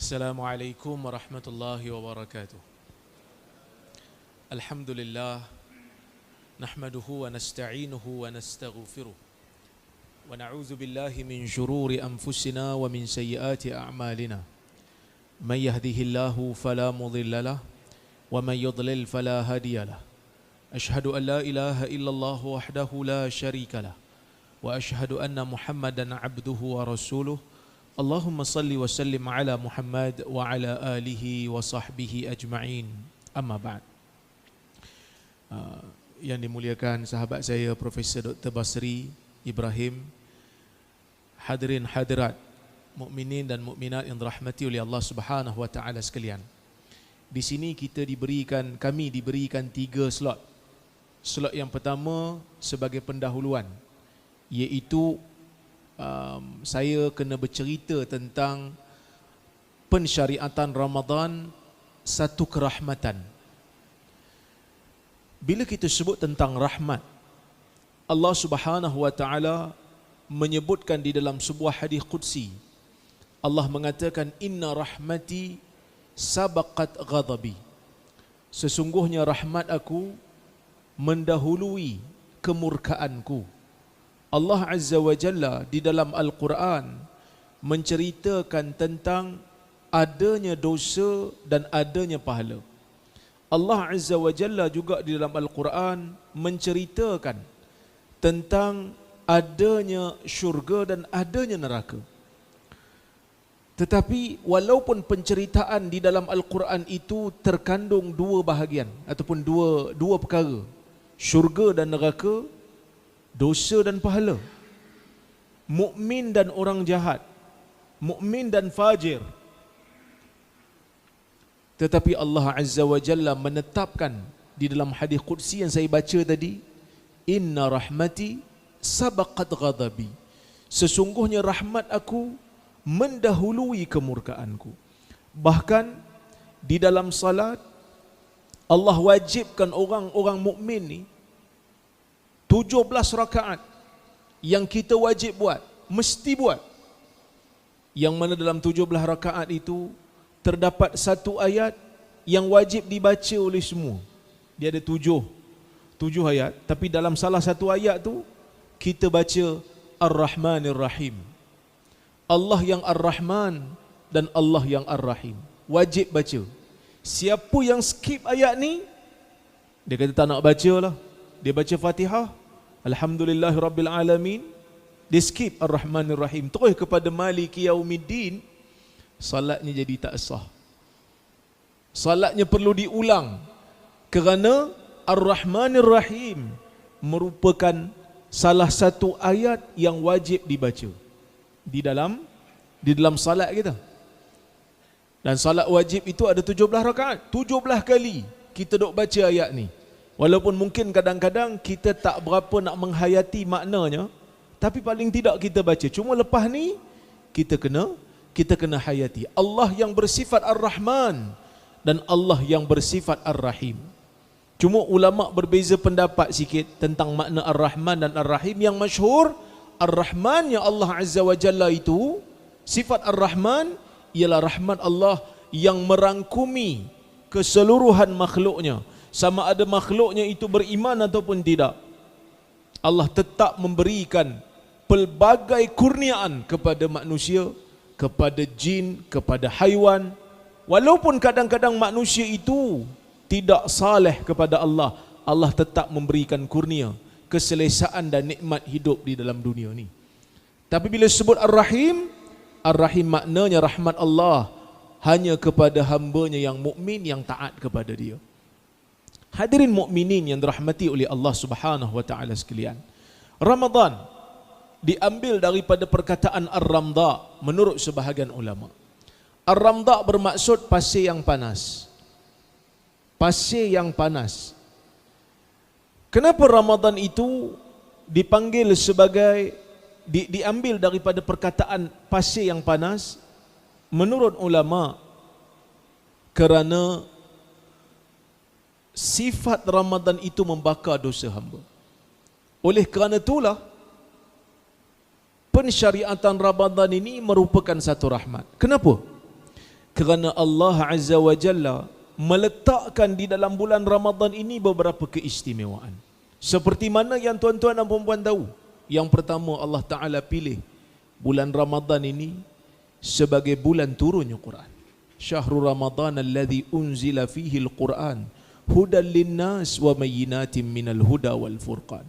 Assalamualaikum warahmatullahi wabarakatuh. Alhamdulillah nahmaduhu wa nasta'inuhu wa nastaghfiruh wa na'udzu billahi min shururi anfusina wa min sayyiati a'malina. May yahdihillahu fala mudilla lahu wa may yudlil fala hadiya lahu. Ashhadu an la ilaha illallah wahdahu la syarika lahu wa ashhadu anna Muhammadan 'abduhu wa rasuluh. Allahumma salli wa sallim ala Muhammad wa ala alihi wa sahbihi ajma'in. Amma ba'd. Yang dimuliakan sahabat saya Profesor Dr. Basri Ibrahim, hadirin hadirat, mukminin dan mukminat yang dirahmati oleh Allah Subhanahu wa taala sekalian. Di sini kami diberikan 3 slot. Slot yang pertama sebagai pendahuluan, iaitu saya kena bercerita tentang pensyariatan Ramadan satu kerahmatan. Bila kita sebut tentang rahmat, Allah Subhanahu wa taala menyebutkan di dalam sebuah hadis qudsi. Allah mengatakan, inna rahmati sabaqat ghadabi. Sesungguhnya rahmat aku mendahului kemurkaanku. Allah Azza wa Jalla di dalam Al-Quran menceritakan tentang adanya dosa dan adanya pahala. Allah Azza wa Jalla juga di dalam Al-Quran menceritakan tentang adanya syurga dan adanya neraka. Tetapi walaupun penceritaan di dalam Al-Quran itu terkandung 2 bahagian ataupun dua perkara, syurga dan neraka, dosa dan pahala, mukmin dan orang jahat, mukmin dan fajir, tetapi Allah Azza wa Jalla menetapkan di dalam hadis qudsi yang saya baca tadi, inna rahmati sabaqat ghadabi. Sesungguhnya rahmat aku mendahului kemurkaanku. Bahkan di dalam salat Allah wajibkan orang-orang mukmin ni 17 rakaat yang kita wajib buat, mesti buat. Yang mana dalam 17 rakaat itu terdapat satu ayat yang wajib dibaca oleh semua. Dia ada 7 ayat, tapi dalam salah satu ayat tu kita baca Ar-Rahmanir Rahim. Allah yang Ar-Rahman dan Allah yang Ar-Rahim. Wajib baca. Siapa yang skip ayat ni, dia kata tak nak baca lah. Dia baca Fatihah, Alhamdulillahi Rabbil Alamin, dia skip Ar-Rahmanir Rahim, terus kepada Maliki Yaumiddin, salatnya jadi tak sah. Salatnya perlu diulang kerana Ar-Rahmanir Rahim merupakan salah satu ayat yang wajib dibaca di dalam salat kita. Dan salat wajib itu ada 17 rakaat. 17 kali kita duk baca ayat ni. Walaupun mungkin kadang-kadang kita tak berapa nak menghayati maknanya, tapi paling tidak kita baca. Cuma lepas ni kita kena hayati. Allah yang bersifat Ar-Rahman dan Allah yang bersifat Ar-Rahim. Cuma ulama berbeza pendapat sikit tentang makna Ar-Rahman dan Ar-Rahim. Yang masyhur, Ar-Rahman yang Allah Azza wa Jalla itu, sifat Ar-Rahman ialah rahmat Allah yang merangkumi keseluruhan makhluknya. Sama ada makhluknya itu beriman ataupun tidak, Allah tetap memberikan pelbagai kurniaan kepada manusia, kepada jin, kepada haiwan. Walaupun kadang-kadang manusia itu tidak saleh kepada Allah, Allah tetap memberikan kurnia, keselesaan dan nikmat hidup di dalam dunia ni. Tapi bila sebut Ar-Rahim, Ar-Rahim maknanya rahmat Allah hanya kepada hamba-Nya yang mukmin, yang taat kepada Dia. Hadirin mukminin yang dirahmati oleh Allah Subhanahu wa taala sekalian, Ramadan diambil daripada perkataan Ar-Ramda menurut sebahagian ulama. Ar-Ramda bermaksud pasir yang panas. Pasir yang panas. Kenapa Ramadan itu dipanggil sebagai diambil daripada perkataan pasir yang panas? Menurut ulama, kerana sifat Ramadan itu membakar dosa hamba. Oleh kerana itulah pensyariatan Ramadan ini merupakan satu rahmat. Kenapa? Kerana Allah Azza wa Jalla meletakkan di dalam bulan Ramadan ini beberapa keistimewaan. Seperti mana yang tuan-tuan dan puan-puan tahu. Yang pertama, Allah Ta'ala pilih bulan Ramadan ini sebagai bulan turunnya Quran. Syahrul Ramadan alladhi unzila fihi al-Quran hudan linnas wa mayyinatin minal huda wal furqan.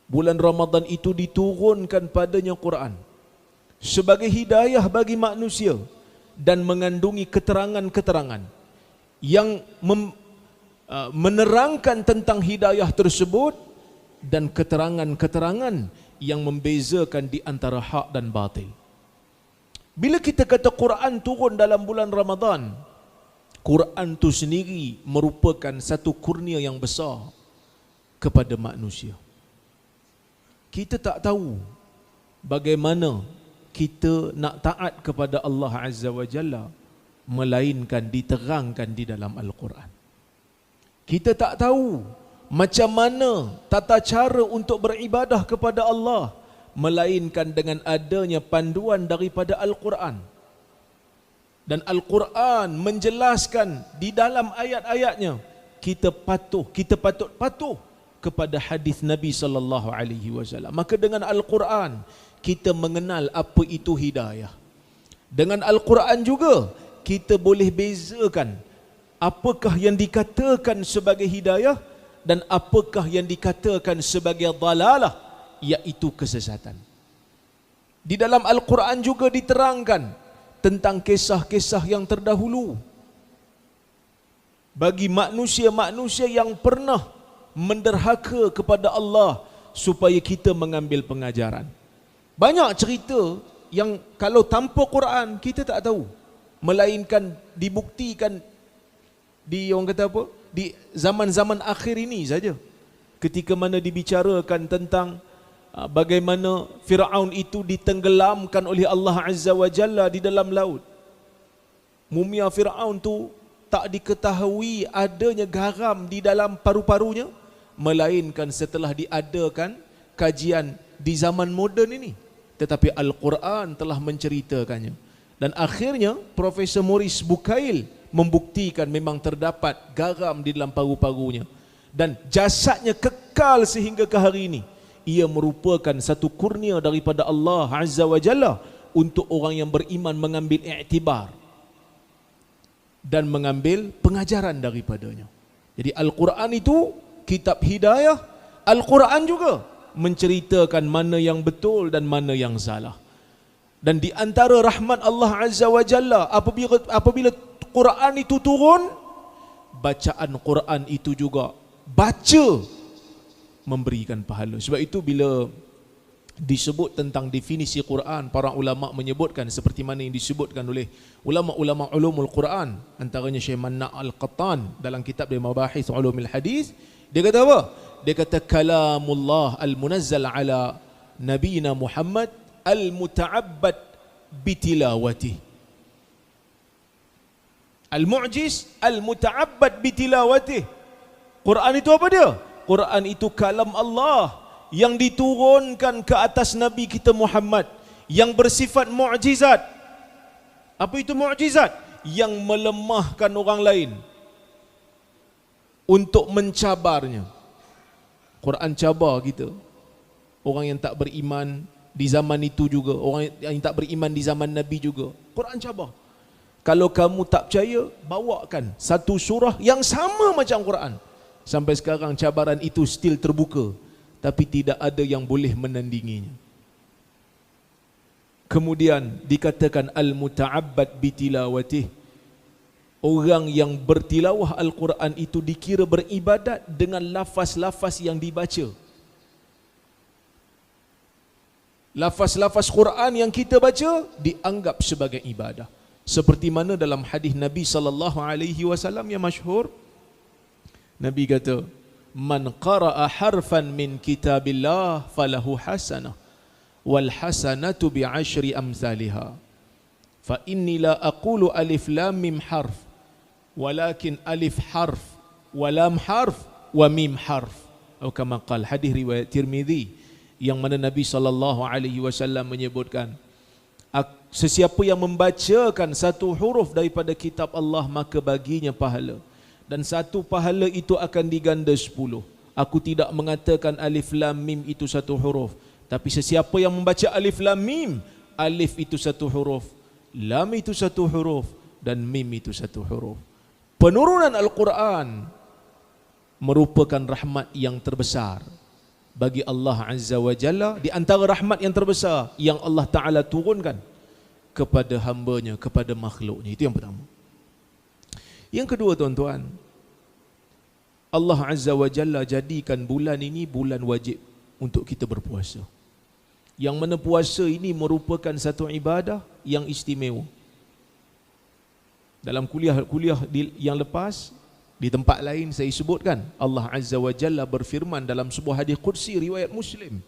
Bulan Ramadan itu diturunkan padanya Quran sebagai hidayah bagi manusia dan mengandungi keterangan-keterangan yang menerangkan tentang hidayah tersebut dan keterangan-keterangan yang membezakan di antara hak dan batil. Bila kita kata Quran turun dalam bulan Ramadan, Quran itu sendiri merupakan satu kurnia yang besar kepada manusia. Kita tak tahu bagaimana kita nak taat kepada Allah Azza wa Jalla melainkan diterangkan di dalam Al-Quran. Kita tak tahu macam mana tata cara untuk beribadah kepada Allah melainkan dengan adanya panduan daripada Al-Quran. Dan Al-Quran menjelaskan di dalam ayat-ayatnya kita patut patuh kepada hadis Nabi sallallahu alaihi wasallam. Maka dengan Al-Quran kita mengenal apa itu hidayah. Dengan Al-Quran juga kita boleh bezakan apakah yang dikatakan sebagai hidayah dan apakah yang dikatakan sebagai dalalah, iaitu kesesatan. Di dalam Al-Quran juga diterangkan tentang kisah-kisah yang terdahulu bagi manusia-manusia yang pernah menderhaka kepada Allah supaya kita mengambil pengajaran. Banyak cerita yang kalau tanpa Quran kita tak tahu, melainkan dibuktikan di orang kata apa? Di zaman-zaman akhir ini saja. Ketika mana dibicarakan tentang bagaimana Fir'aun itu ditenggelamkan oleh Allah Azza wa Jalla di dalam laut. Mumia Fir'aun tu tak diketahui adanya garam di dalam paru-parunya, melainkan setelah diadakan kajian di zaman moden ini. Tetapi Al-Quran telah menceritakannya. Dan akhirnya Profesor Maurice Bucaille membuktikan memang terdapat garam di dalam paru-parunya. Dan jasadnya kekal sehingga ke hari ini. Ia merupakan satu kurnia daripada Allah Azza wa Jalla untuk orang yang beriman mengambil iktibar dan mengambil pengajaran daripadanya. Jadi Al-Quran itu kitab hidayah. Al-Quran juga menceritakan mana yang betul dan mana yang salah. Dan di antara rahmat Allah Azza wa Jalla apabila Quran itu turun, bacaan Quran itu juga baca memberikan pahala. Sebab itu bila disebut tentang definisi Quran, para ulama menyebutkan seperti mana yang disebutkan oleh ulama-ulama ulumul Quran, antaranya Syekh Manna' Al-Qattan dalam kitab dia Mabahith Ulumul Hadis. Dia kata apa? Dia kata kalamullah al-munazzal ala nabiyina Muhammad al-muta'abbad bitilawatih. Al-mu'jiz al-muta'abbad bitilawatih. Quran itu apa dia? Quran itu kalam Allah yang diturunkan ke atas Nabi kita Muhammad, yang bersifat mu'jizat. Apa itu mu'jizat? Yang melemahkan orang lain untuk mencabarnya. Quran cabar kita. Orang yang tak beriman di zaman itu juga, orang yang tak beriman di zaman Nabi juga, Quran cabar. Kalau kamu tak percaya, bawakan satu surah yang sama macam Quran. Sampai sekarang cabaran itu still terbuka, tapi tidak ada yang boleh menandinginya. Kemudian dikatakan al-muta'abbad bitilawatih. Orang yang bertilawah Al-Quran itu dikira beribadat dengan lafaz-lafaz yang dibaca. Lafaz-lafaz Quran yang kita baca dianggap sebagai ibadah. Seperti mana dalam hadis Nabi sallallahu alaihi wasallam yang masyhur, Nabi kata, "Man qara'a harfan min kitabillah falahu hasanah wal hasanatu bi'ashri amsalha. Fa inni la aqulu alif lam mim harf, walakin alif harf wa lam harf wa mim harf." Atau kama qala, hadis riwayat Tirmizi, yang mana Nabi sallallahu alaihi wasallam menyebutkan, Sesiapa yang membacakan satu huruf daripada kitab Allah, maka baginya pahala. Dan satu pahala itu akan diganda 10. Aku tidak mengatakan alif lam mim itu satu huruf, tapi sesiapa yang membaca alif lam mim, alif itu satu huruf, lam itu satu huruf, dan mim itu satu huruf. Penurunan Al-Quran merupakan rahmat yang terbesar bagi Allah Azza wa Jalla. Di antara rahmat yang terbesar yang Allah Ta'ala turunkan kepada hambanya, kepada makhluknya. Itu yang pertama. Yang kedua, tuan-tuan, Allah Azza wa Jalla jadikan bulan ini bulan wajib untuk kita berpuasa. Yang mana puasa ini merupakan satu ibadah yang istimewa. Dalam kuliah yang lepas, di tempat lain saya sebutkan, Allah Azza wa Jalla berfirman dalam sebuah hadis qudsi riwayat Muslim,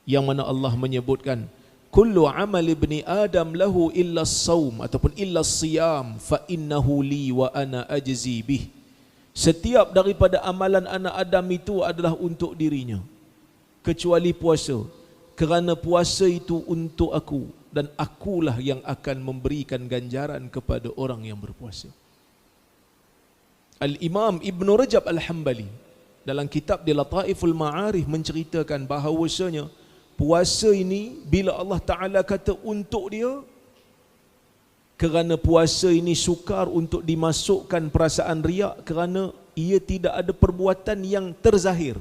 yang mana Allah menyebutkan, kullu amal ibni Adam lahu illa as-saum ataupun illa as-siyam fa innahu li wa ana ajzi bih. Setiap daripada amalan anak Adam itu adalah untuk dirinya, kecuali puasa, kerana puasa itu untuk aku, dan akulah yang akan memberikan ganjaran kepada orang yang berpuasa. Al-Imam Ibn Rajab Al-Hambali dalam kitab di Lataiful Ma'arif menceritakan bahawasanya puasa ini bila Allah Ta'ala kata untuk dia, kerana puasa ini sukar untuk dimasukkan perasaan riak, kerana ia tidak ada perbuatan yang terzahir.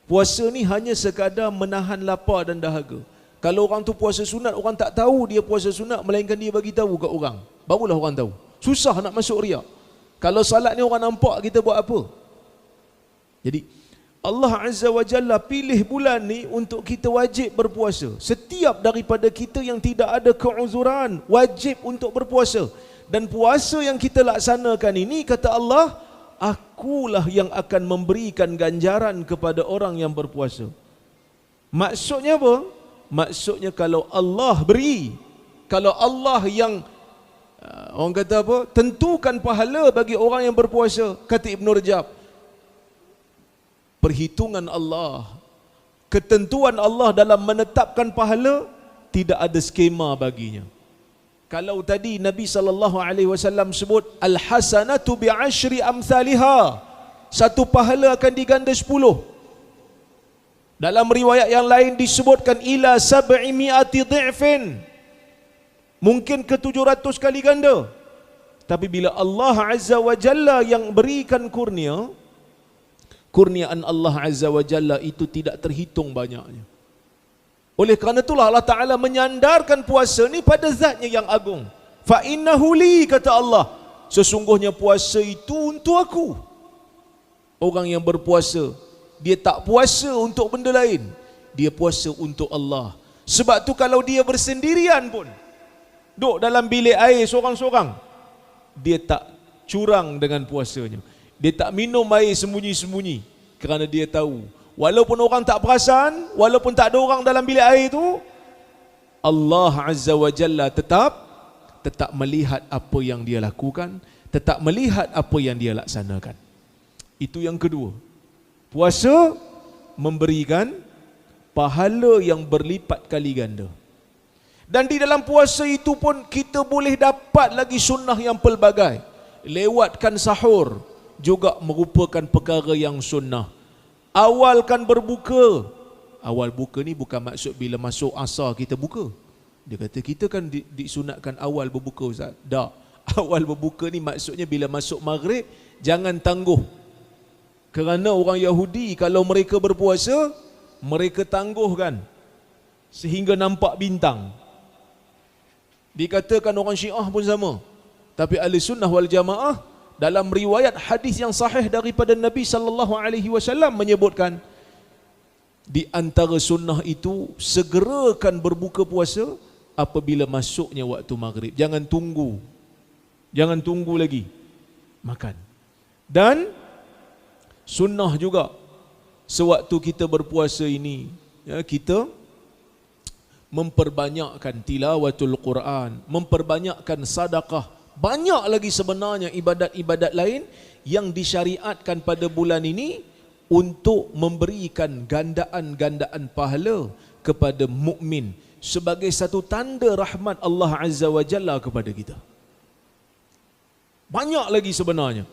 Puasa ni hanya sekadar menahan lapar dan dahaga. Kalau orang tu puasa sunat, orang tak tahu dia puasa sunat, melainkan dia bagi tahu kat orang, barulah orang tahu. Susah nak masuk riak. Kalau salat ni orang nampak kita buat apa. Jadi Allah Azza wa Jalla pilih bulan ni untuk kita wajib berpuasa. Setiap daripada kita yang tidak ada keuzuran wajib untuk berpuasa. Dan puasa yang kita laksanakan ini, kata Allah, akulah yang akan memberikan ganjaran kepada orang yang berpuasa. Maksudnya apa? Maksudnya kalau Allah beri, kalau Allah yang orang kata apa, tentukan pahala bagi orang yang berpuasa, kata Ibn Rajab, perhitungan Allah, ketentuan Allah dalam menetapkan pahala tidak ada skema baginya. Kalau tadi Nabi SAW sebut al-hasanatu bi'ashri amthaliha, satu pahala akan diganda 10. Dalam riwayat yang lain disebutkan ila 700 dhi'fin, mungkin ke 700 kali ganda. Tapi bila Allah Azza wa Jalla yang berikan kurniaan Allah Azza wa Jalla itu tidak terhitung banyaknya. Oleh kerana itulah Allah Ta'ala menyandarkan puasa ni pada zatnya yang agung. Fa innahu li, kata Allah, sesungguhnya puasa itu untuk aku. Orang yang berpuasa, dia tak puasa untuk benda lain, dia puasa untuk Allah. Sebab tu kalau dia bersendirian pun, duduk dalam bilik air seorang-seorang, dia tak curang dengan puasanya. Dia tak minum air sembunyi-sembunyi, kerana dia tahu walaupun orang tak perasan, walaupun tak ada orang dalam bilik air itu, Allah Azza wa Jalla tetap melihat apa yang dia lakukan, tetap melihat apa yang dia laksanakan. Itu yang kedua. Puasa memberikan pahala yang berlipat kali ganda. Dan di dalam puasa itu pun kita boleh dapat lagi sunnah yang pelbagai. Lewatkan sahur juga merupakan perkara yang sunnah. Awalkan berbuka. Awal buka ni bukan maksud bila masuk asar kita buka. Dia kata kita kan disunatkan awal berbuka, Ustaz. Tak. Awal berbuka ni maksudnya bila masuk maghrib jangan tangguh. Kerana orang Yahudi kalau mereka berpuasa, mereka tangguhkan sehingga nampak bintang. Dikatakan orang Syiah pun sama. Tapi Ahli Sunnah wal Jamaah dalam riwayat hadis yang sahih daripada Nabi SAW menyebutkan, di antara sunnah itu segerakan berbuka puasa apabila masuknya waktu maghrib. Jangan tunggu lagi makan. Dan sunnah juga sewaktu kita berpuasa ini, ya, kita memperbanyakkan tilawatul Quran, memperbanyakkan sedekah. Banyak lagi sebenarnya ibadat-ibadat lain yang disyariatkan pada bulan ini untuk memberikan gandaan-gandaan pahala kepada mukmin sebagai satu tanda rahmat Allah Azza wa Jalla kepada kita. Banyak lagi sebenarnya.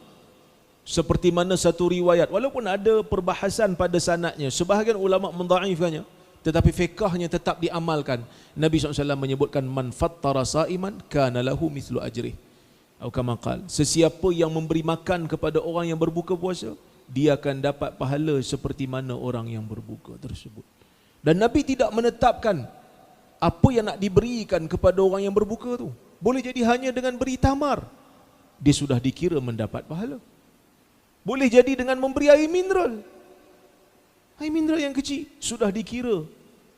Seperti mana satu riwayat, walaupun ada perbahasan pada sanadnya, sebahagian ulama mendhaifkannya, tetapi fiqahnya tetap diamalkan. Nabi SAW menyebutkan, man fattara sa'iman kana lahu mithlu ajrih. Atau kama qala, sesiapa yang memberi makan kepada orang yang berbuka puasa, dia akan dapat pahala seperti mana orang yang berbuka tersebut. Dan Nabi tidak menetapkan apa yang nak diberikan kepada orang yang berbuka tu. Boleh jadi hanya dengan beri tamar, dia sudah dikira mendapat pahala. Boleh jadi dengan memberi air mineral. Air mineral yang kecil sudah dikira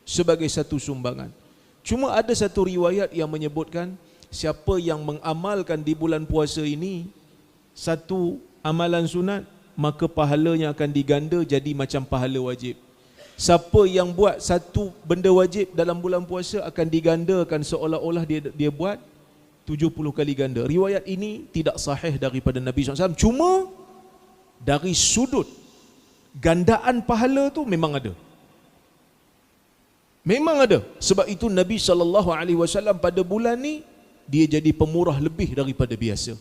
sebagai satu sumbangan. Cuma ada satu riwayat yang menyebutkan, siapa yang mengamalkan di bulan puasa ini satu amalan sunat, maka pahalanya akan diganda jadi macam pahala wajib. Siapa yang buat satu benda wajib dalam bulan puasa akan digandakan seolah-olah dia buat 70 kali ganda. Riwayat ini tidak sahih daripada Nabi SAW. Cuma dari sudut gandaan pahala tu memang ada. Memang ada. Sebab itu Nabi SAW pada bulan ni dia jadi pemurah lebih daripada biasa.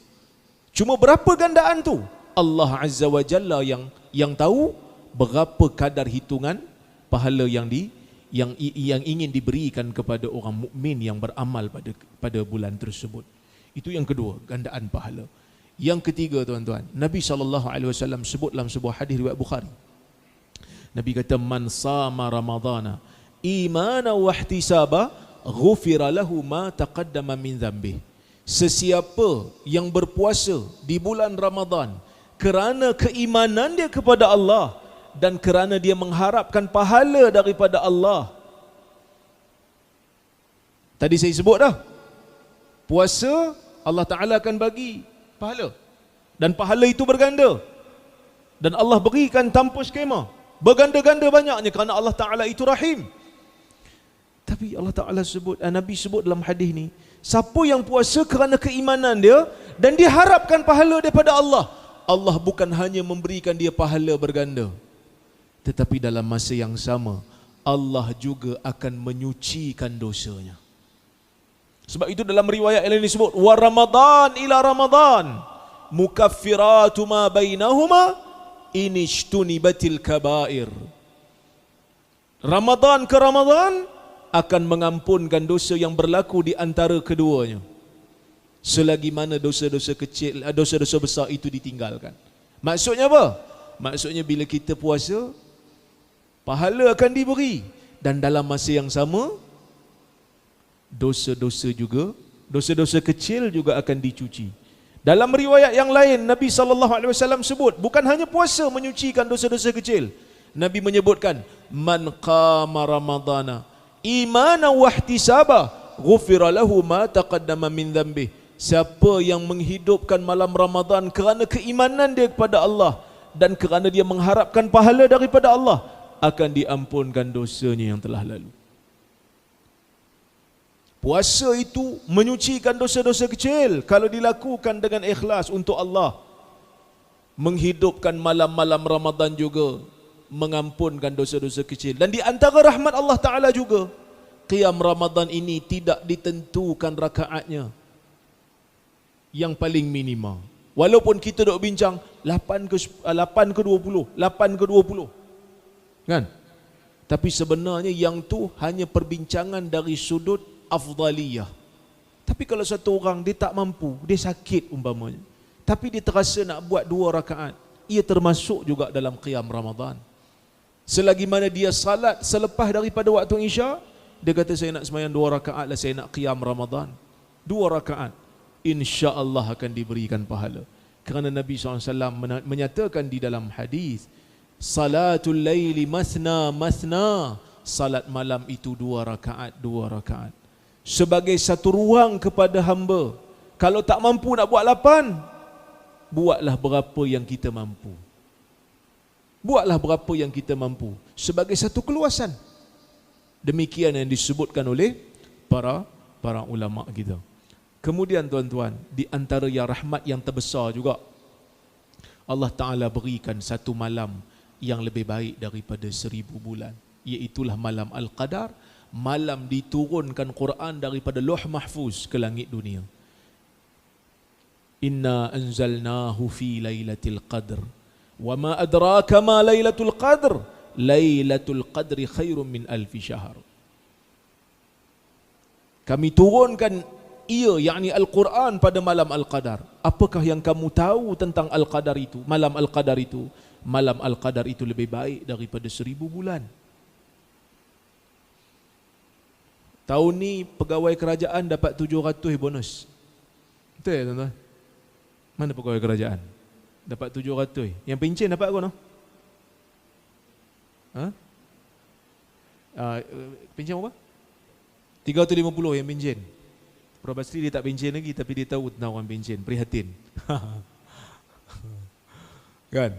Cuma berapa gandaan tu? Allah Azza wa Jalla yang tahu berapa kadar hitungan pahala yang ingin diberikan kepada orang mukmin yang beramal pada bulan tersebut. Itu yang kedua, gandaan pahala. Yang ketiga, tuan-tuan, Nabi SAW sebut dalam sebuah hadis riwayat Bukhari. Nabi kata, man sama ramadhana imana wa ihtisaba ghufira lahu ma taqaddama min dhanbih. Sesiapa yang berpuasa di bulan Ramadan kerana keimanan dia kepada Allah dan kerana dia mengharapkan pahala daripada Allah. Tadi saya sebut dah, puasa Allah Ta'ala akan bagi pahala, dan pahala itu berganda, dan Allah berikan tanpa skema, berganda-ganda banyaknya, kerana Allah Ta'ala itu rahim. Tapi Allah Ta'ala sebut, Nabi sebut dalam hadis ni, siapa yang puasa kerana keimanan dia dan dia harapkan pahala daripada Allah, Allah bukan hanya memberikan dia pahala berganda, tetapi dalam masa yang sama Allah juga akan menyucikan dosanya. Sebab itu dalam riwayat yang disebut, wa Ramadan ila Ramadan mukaffiratu ma bainahuma inishtunibatil kabair. Ramadan ke Ramadan akan mengampunkan dosa yang berlaku di antara keduanya, selagi mana dosa-dosa kecil, dosa-dosa besar itu ditinggalkan. Maksudnya apa? Maksudnya bila kita puasa, pahala akan diberi, dan dalam masa yang sama dosa-dosa juga, dosa-dosa kecil juga akan dicuci. Dalam riwayat yang lain, Nabi SAW sebut, bukan hanya puasa menyucikan dosa-dosa kecil. Nabi menyebutkan, man qama ramadana imana wa ihtisaba ghufira lahu ma taqaddama min dhanbih. Siapa yang menghidupkan malam Ramadan kerana keimanan dia kepada Allah dan kerana dia mengharapkan pahala daripada Allah, akan diampunkan dosanya yang telah lalu. Puasa itu menyucikan dosa-dosa kecil kalau dilakukan dengan ikhlas untuk Allah. Menghidupkan malam-malam Ramadan juga mengampunkan dosa-dosa kecil. Dan di antara rahmat Allah Ta'ala juga, qiyam Ramadan ini tidak ditentukan rakaatnya yang paling minima. Walaupun kita duk bincang 8 ke 20, 8 ke 20, kan? Tapi sebenarnya yang tu hanya perbincangan dari sudut afdaliyah. Tapi kalau satu orang dia tak mampu, dia sakit umpamanya, tapi dia terasa nak buat 2 rakaat, ia termasuk juga dalam qiyam Ramadan. Selagi mana dia salat selepas daripada waktu Isya, dia kata saya nak sembahyang 2 rakaat lah, saya nak qiyam Ramadan 2 rakaat, insya-Allah akan diberikan pahala. Kerana Nabi SAW menyatakan di dalam hadis, salatul laili mathna mathna, salat malam itu 2 rakaat 2 rakaat, sebagai satu ruang kepada hamba. Kalau tak mampu nak buat 8, buatlah berapa yang kita mampu. Buatlah berapa yang kita mampu, sebagai satu keluasan. Demikian yang disebutkan oleh para ulama kita. Kemudian tuan-tuan, di antara yang rahmat yang terbesar juga, Allah Ta'ala berikan satu malam yang lebih baik daripada 1000 bulan, iaitulah malam Al-Qadar, malam diturunkan Quran daripada Lauh Mahfuz ke langit dunia. Inna anzalnahu fi lailatul qadr. Wa ma adraka ma lailatul qadr. Lailatul qadri khairum min alfi syahr. Kami turunkan ia, yakni Al-Quran, pada malam Al-Qadar. Apakah yang kamu tahu tentang Al-Qadar itu? Malam Al-Qadar itu. Malam Al-Qadar itu lebih baik daripada 1000 bulan. Tahun ni pegawai kerajaan dapat 700 bonus. Betul ya tuan-tuan? Mana pegawai kerajaan? Dapat 700. Yang pencen dapat apa no? Ha? Pencen apa? 350 yang pencen. Prof. Basri dia tak pencen lagi, tapi dia tahu tentang orang pencen. Prihatin. Kan?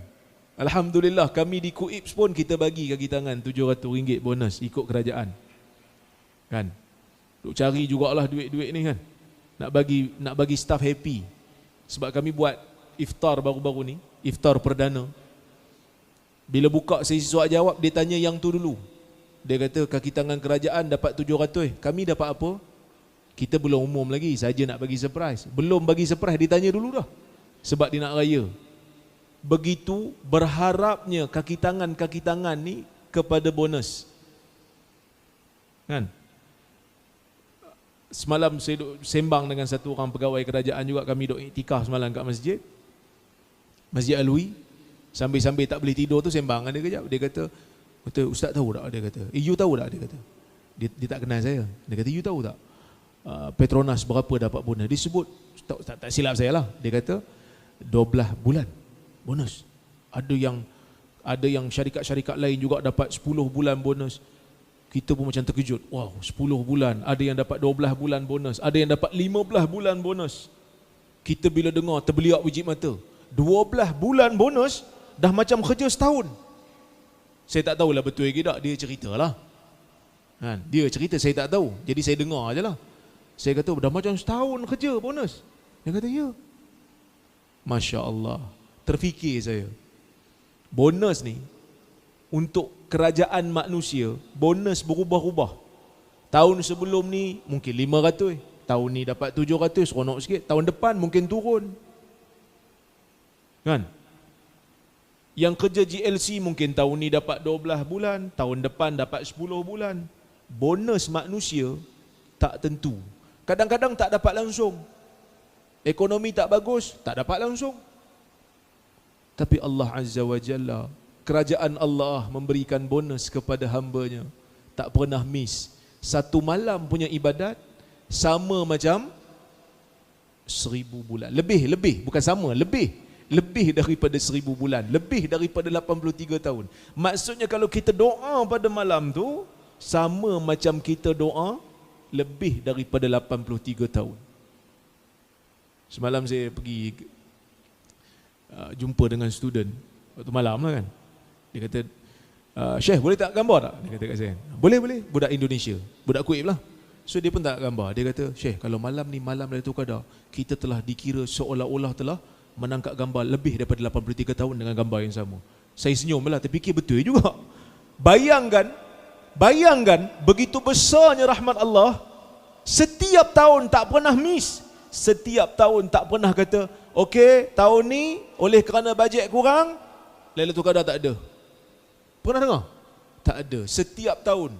Alhamdulillah, kami di KUIPS pun kita bagi kaki tangan RM700 bonus ikut kerajaan. Kan? Duk cari jugalah duit-duit ni kan. Nak bagi staff happy. Sebab kami buat iftar baru-baru ni, iftar perdana. Bila buka sesi soal jawab, dia tanya yang tu dulu. Dia kata kaki tangan kerajaan dapat 700. Kami dapat apa? Kita belum umum lagi, saja nak bagi surprise. Belum bagi surprise, dia tanya dulu dah. Sebab dia nak raya. Begitu berharapnya kaki tangan ni kepada bonus. Kan? Semalam saya duk sembang dengan satu orang pegawai kerajaan juga, kami duk iktikaf semalam kat masjid. Masjid Alwi. Sambil-sambil tak boleh tidur tu sembang dengan dia kejap. Dia kata, "Ustaz tahu tak?" Dia kata. "You tahu tak?" Dia kata. Dia tak kenal saya. Dia kata, "You tahu tak? Petronas berapa dapat bonus?" Dia sebut, tak silap saya lah. Dia kata 12 bulan bonus. Ada yang syarikat-syarikat lain juga dapat 10 bulan bonus. Kita pun macam terkejut. Wow, 10 bulan. Ada yang dapat 12 bulan bonus. Ada yang dapat 15 bulan bonus. Kita bila dengar terbeliak biji mata. 12 bulan bonus dah macam kerja setahun. Saya tak tahulah betul ke tak, dia ceritalah. Kan? Dia cerita, saya tak tahu. Jadi saya dengar je lah. Saya kata, dah macam setahun kerja bonus. Dia kata, ya. Masya Allah. Terfikir saya. Bonus ni, untuk kerajaan manusia, bonus berubah-ubah. Tahun sebelum ni, mungkin 500. Tahun ni dapat 700, seronok sikit. Tahun depan mungkin turun. Kan? Yang kerja GLC mungkin tahun ni dapat 12 bulan, tahun depan dapat 10 bulan. Bonus manusia tak tentu. Kadang-kadang tak dapat langsung. Ekonomi tak bagus, tak dapat langsung. Tapi Allah Azza wa Jalla, kerajaan Allah memberikan bonus kepada hamba-Nya. Tak pernah miss. Satu malam punya ibadat sama macam 1000 bulan. Lebih, bukan sama, lebih daripada 1000 bulan, lebih daripada 83 tahun. Maksudnya kalau kita doa pada malam tu, sama macam kita doa lebih daripada 83 tahun. Semalam saya pergi jumpa dengan student waktu malam lah kan. Dia kata, "Syekh, boleh tak gambar tak?" Dia kata kat saya. Boleh. Budak Indonesia, budak Kuwait lah. So dia pun tak gambar. Dia kata, "Syekh, kalau malam ni malam Lailatul Qadar, kita telah dikira seolah-olah telah menangkap gambar lebih daripada 83 tahun dengan gambar yang sama." Saya senyum lah, terfikir betul juga. Bayangkan begitu besarnya rahmat Allah. Setiap tahun tak pernah miss. Setiap tahun tak pernah kata, "Okey, tahun ni oleh kerana bajet kurang, Lailatul Qadar tak ada." Pernah dengar? Tak ada. Setiap tahun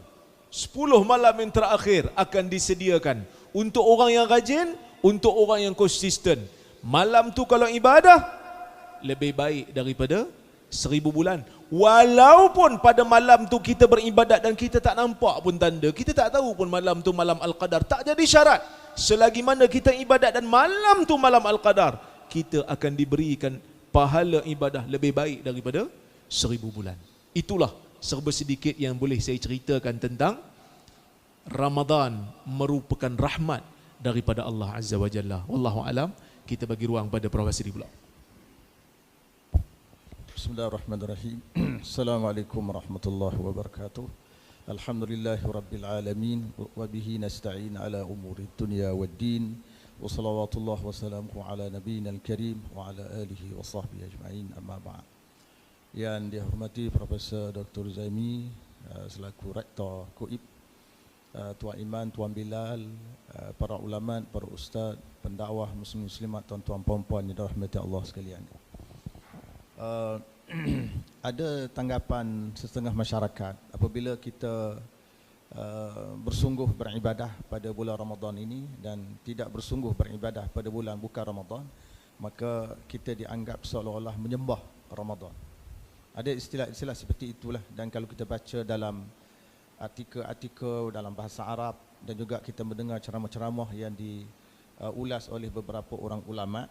10 malam yang terakhir akan disediakan untuk orang yang rajin, untuk orang yang konsisten. Malam tu kalau ibadah lebih baik daripada 1000 bulan. Walaupun pada malam tu kita beribadat dan kita tak nampak pun tanda, kita tak tahu pun malam tu malam Al-Qadar, tak jadi syarat. Selagi mana kita ibadat dan malam tu malam Al-Qadar, kita akan diberikan pahala ibadah lebih baik daripada 1000 bulan. Itulah serba sedikit yang boleh saya ceritakan tentang Ramadan merupakan rahmat daripada Allah Azza wa Jalla. Wallahu alam. Kita bagi ruang pada Prof. Basri pula. Bismillahirrahmanirrahim. Assalamualaikum warahmatullahi wabarakatuh. Alhamdulillahi rabbil alamin wa bihi nasta'in ala umuri dunya waddin. Wa salawatullah wa salamuhu ala nabiyyina al-karim wa ala alihi wa sahbihi ajma'in, amma ba'd. Yang dihormati Profesor Dr. Zaimi selaku Rektor KUIP, Tuan Iman, Tuan Bilal, para ulama, para ustaz, pendakwah muslimat, tuan-tuan puan-puan yang dirahmati Allah sekalian. Ada tanggapan setengah masyarakat apabila kita bersungguh beribadah pada bulan Ramadan ini dan tidak bersungguh beribadah pada bulan bukan Ramadan, maka kita dianggap seolah-olah menyembah Ramadan. Ada istilah-istilah seperti itulah, dan kalau kita baca dalam artikel-artikel dalam bahasa Arab dan juga kita mendengar ceramah-ceramah yang diulas oleh beberapa orang ulama,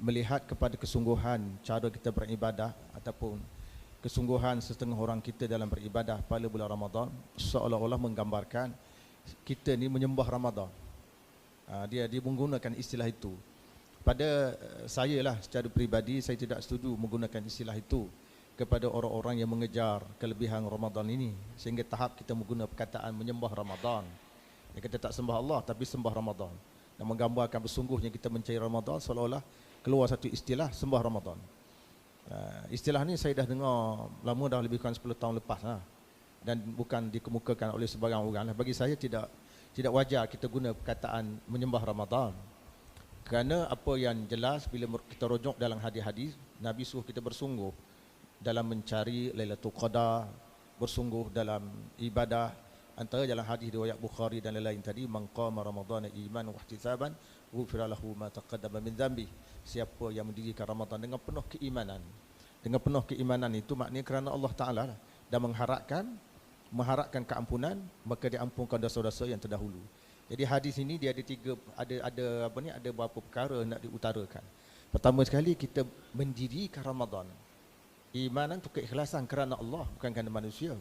melihat kepada kesungguhan cara kita beribadah ataupun kesungguhan setengah orang kita dalam beribadah pada bulan Ramadan, seolah-olah menggambarkan kita ni menyembah Ramadan. Dia menggunakan istilah itu. Pada saya lah secara peribadi, saya tidak setuju menggunakan istilah itu kepada orang-orang yang mengejar kelebihan Ramadan ini, sehingga tahap kita menggunakan perkataan menyembah Ramadan. Kita tak sembah Allah tapi sembah Ramadan, dan menggambarkan bersungguhnya kita mencari Ramadan, seolah-olah keluar satu istilah sembah Ramadan. Istilah ni saya dah dengar lama, dah lebih kurang 10 tahun lepas lah, dan bukan dikemukakan oleh sebagian orang. Bagi saya tidak wajar kita guna perkataan menyembah Ramadan, kerana apa yang jelas bila kita rujuk dalam hadis-hadis, Nabi suruh kita bersungguh dalam mencari Lailatul Qadar, bersungguh dalam ibadah. Antara dalam hadis riwayat Bukhari dan lain-lain tadi, man qama ramadhana imanan wa ihtisaban ghufira lahu ma taqaddama min dhanbi. Siapa yang mendirikan Ramadan dengan penuh keimanan. Dengan penuh keimanan itu maknanya kerana Allah Taala dan mengharapkan keampunan, maka diampunkan dosa-dosa yang terdahulu. Jadi hadis ini dia ada beberapa perkara nak diutarakan. Pertama sekali, kita mendirikan Ramadan. Imanan itu keikhlasan kerana Allah, bukan kerana manusia.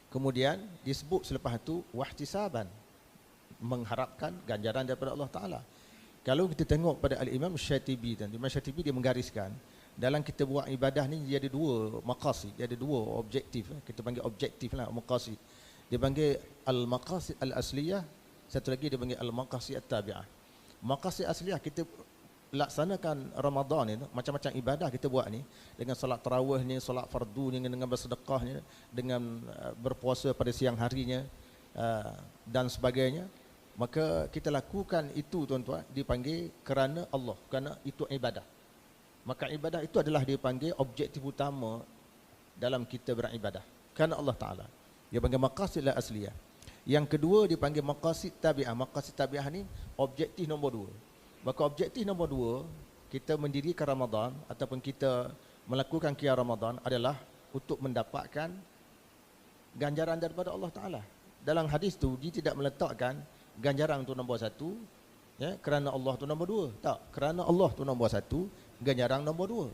Kemudian disebut selepas itu wahtisaban, mengharapkan ganjaran daripada Allah Ta'ala. Kalau kita tengok pada Al-Imam Syatibi, dan Imam Syatibi dia menggariskan, dalam kita buat ibadah ni dia ada dua maqasid, dia ada dua objektif. Kita panggil objektif lah, maqasid. Dia panggil al-maqasid al-asliyah, satu lagi dia panggil al-maqasid at-tabi'ah. Maqasid asliyah, kita laksanakan Ramadan ini, macam-macam ibadah kita buat ni, dengan solat tarawihnya, solat fardunya, dengan bersedekahnya, dengan berpuasa pada siang harinya dan sebagainya, maka kita lakukan itu, tuan-tuan, dipanggil kerana Allah, kerana itu ibadah. Maka ibadah itu adalah dipanggil objektif utama dalam kita beribadah, kerana Allah Ta'ala. Dia panggil maqasid asliyah. Yang kedua dipanggil maqasid tabi'ah. Maqasid tabi'ah ni objektif nombor 2. Maka objektif nombor 2, kita mendirikan Ramadan ataupun kita melakukan qiyam Ramadan adalah untuk mendapatkan ganjaran daripada Allah Ta'ala. Dalam hadis tu, dia tidak meletakkan ganjaran tu nombor 1, ya, kerana Allah tu nombor 2. Tak, kerana Allah tu nombor 1, ganjaran nombor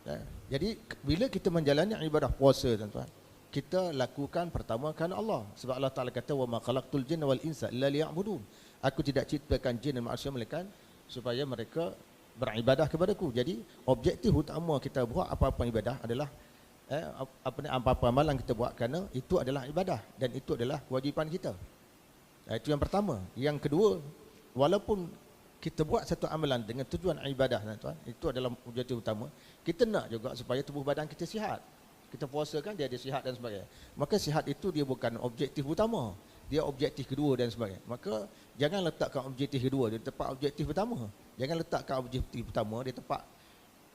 2. Ya. Jadi bila kita menjalani ibadah puasa, tuan-tuan, kita lakukan pertama kerana Allah. Sebab Allah Ta'ala kata, wa ma khalaqtul jinna wal insa illa liya'budun. Aku tidak ciptakan jin dan manusia melainkan supaya mereka beribadah kepadaku. Jadi objektif utama kita buat apa-apa ibadah adalah apa-apa amalan kita buat kerana itu adalah ibadah dan itu adalah kewajipan kita. Itu yang pertama. Yang kedua, walaupun kita buat satu amalan dengan tujuan ibadah, tuan, itu adalah objektif utama. Kita nak juga supaya tubuh badan kita sihat. Kita puasa kan, dia ada sihat dan sebagainya. Maka sihat itu dia bukan objektif utama, dia objektif kedua dan sebagainya. Maka jangan letakkan objektif kedua di tempat objektif pertama. Jangan letakkan objektif pertama di tempat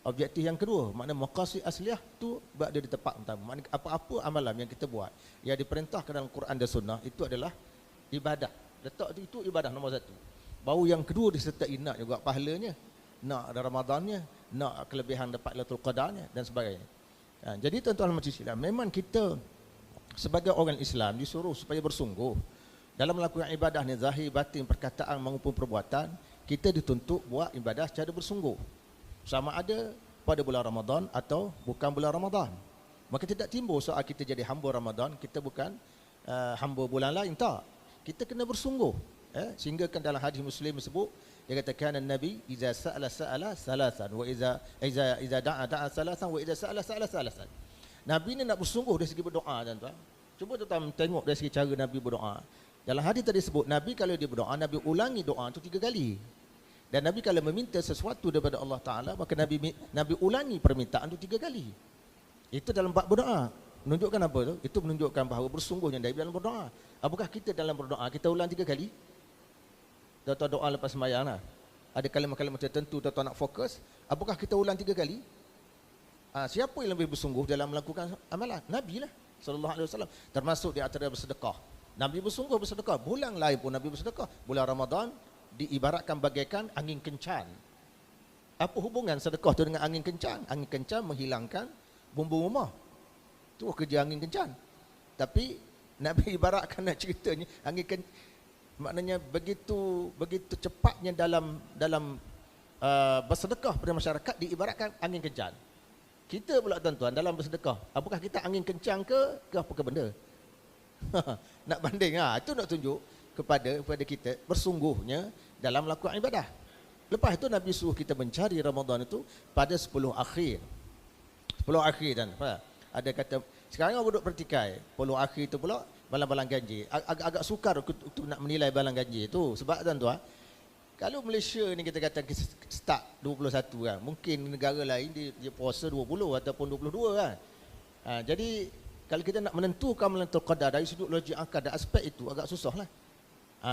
objektif yang kedua. Maknanya maqasid asliyah tu berada di tempat pertama. Maknanya apa-apa amalan yang kita buat yang diperintahkan dalam Quran dan Sunnah itu adalah ibadah. Letak itu ibadah nombor 1. Baru yang kedua disertai nak juga pahalanya, nak Ramadannya, nak kelebihan dapat Lailatul Qadarnya dan sebagainya. Jadi tuan-tuan majlis Islam, memang kita sebagai orang Islam disuruh supaya bersungguh dalam melakukan ibadah ni, zahir, batin, perkataan maupun perbuatan. Kita dituntut buat ibadah secara bersungguh, sama ada pada bulan Ramadan atau bukan bulan Ramadan. Maka tidak timbul soal kita jadi hamba Ramadan, kita bukan hamba bulan lain. Tak, kita kena bersungguh. Sehingga kan dalam hadis Muslim disebut, dia katakan Nabi iza sa'ala salasan wa iza da'a salasan wa iza sa'ala salasan. Nabi ni nak bersungguh dari segi berdoa, tuan-tuan. Cuba tuan-tuan tengok dari segi cara Nabi berdoa. Dalam hadis tadi sebut, Nabi kalau dia berdoa, Nabi ulangi doa itu 3 kali. Dan Nabi kalau meminta sesuatu daripada Allah Ta'ala, maka Nabi ulangi permintaan itu 3 kali. Itu dalam bab berdoa. Menunjukkan apa tu? Itu menunjukkan bahawa bersungguhnya Nabi dalam berdoa. Apakah kita dalam berdoa kita ulang 3 kali? Atau doa lepas sembahyang lah. Ada kalimat-kalimat tertentu tuan-tuan nak fokus. Apakah kita ulang 3 kali? Siapa yang lebih bersungguh dalam melakukan amalan? Nabi lah sallallahu alaihi wasallam. Termasuk di antara bersedekah. Nabi bersungguh bersedekah. Bulan lain pun Nabi bersedekah. Bulan Ramadan diibaratkan bagaikan angin kencan. Apa hubungan sedekah tu dengan angin kencan? Angin kencan menghilangkan bumbung rumah. Itu kerja angin kencan. Tapi Nabi ibaratkan nak ceritanya maknanya begitu cepatnya dalam bersedekah pada masyarakat diibaratkan angin kencan. Kita pula tuan-tuan dalam bersedekah, apakah kita angin kencang ke apa ke benda? Nak banding itu nak tunjuk kepada kita bersungguhnya dalam melakukan ibadah. Lepas itu Nabi suruh kita mencari Ramadan itu pada 10 akhir. 10 akhir dan ada kata sekarang orang duduk pertikai 10 akhir itu pula balang-balang ganjil. Agak sukar untuk nak menilai balang ganjil itu sebab tuan-tuan kalau Malaysia ni kita kata start 21 kan. Mungkin negara lain dia puasa 20 ataupun 22 kan. Jadi kalau kita nak menentukan Lailatul Qadar dari sudut logik akal dan aspek itu agak susah lah.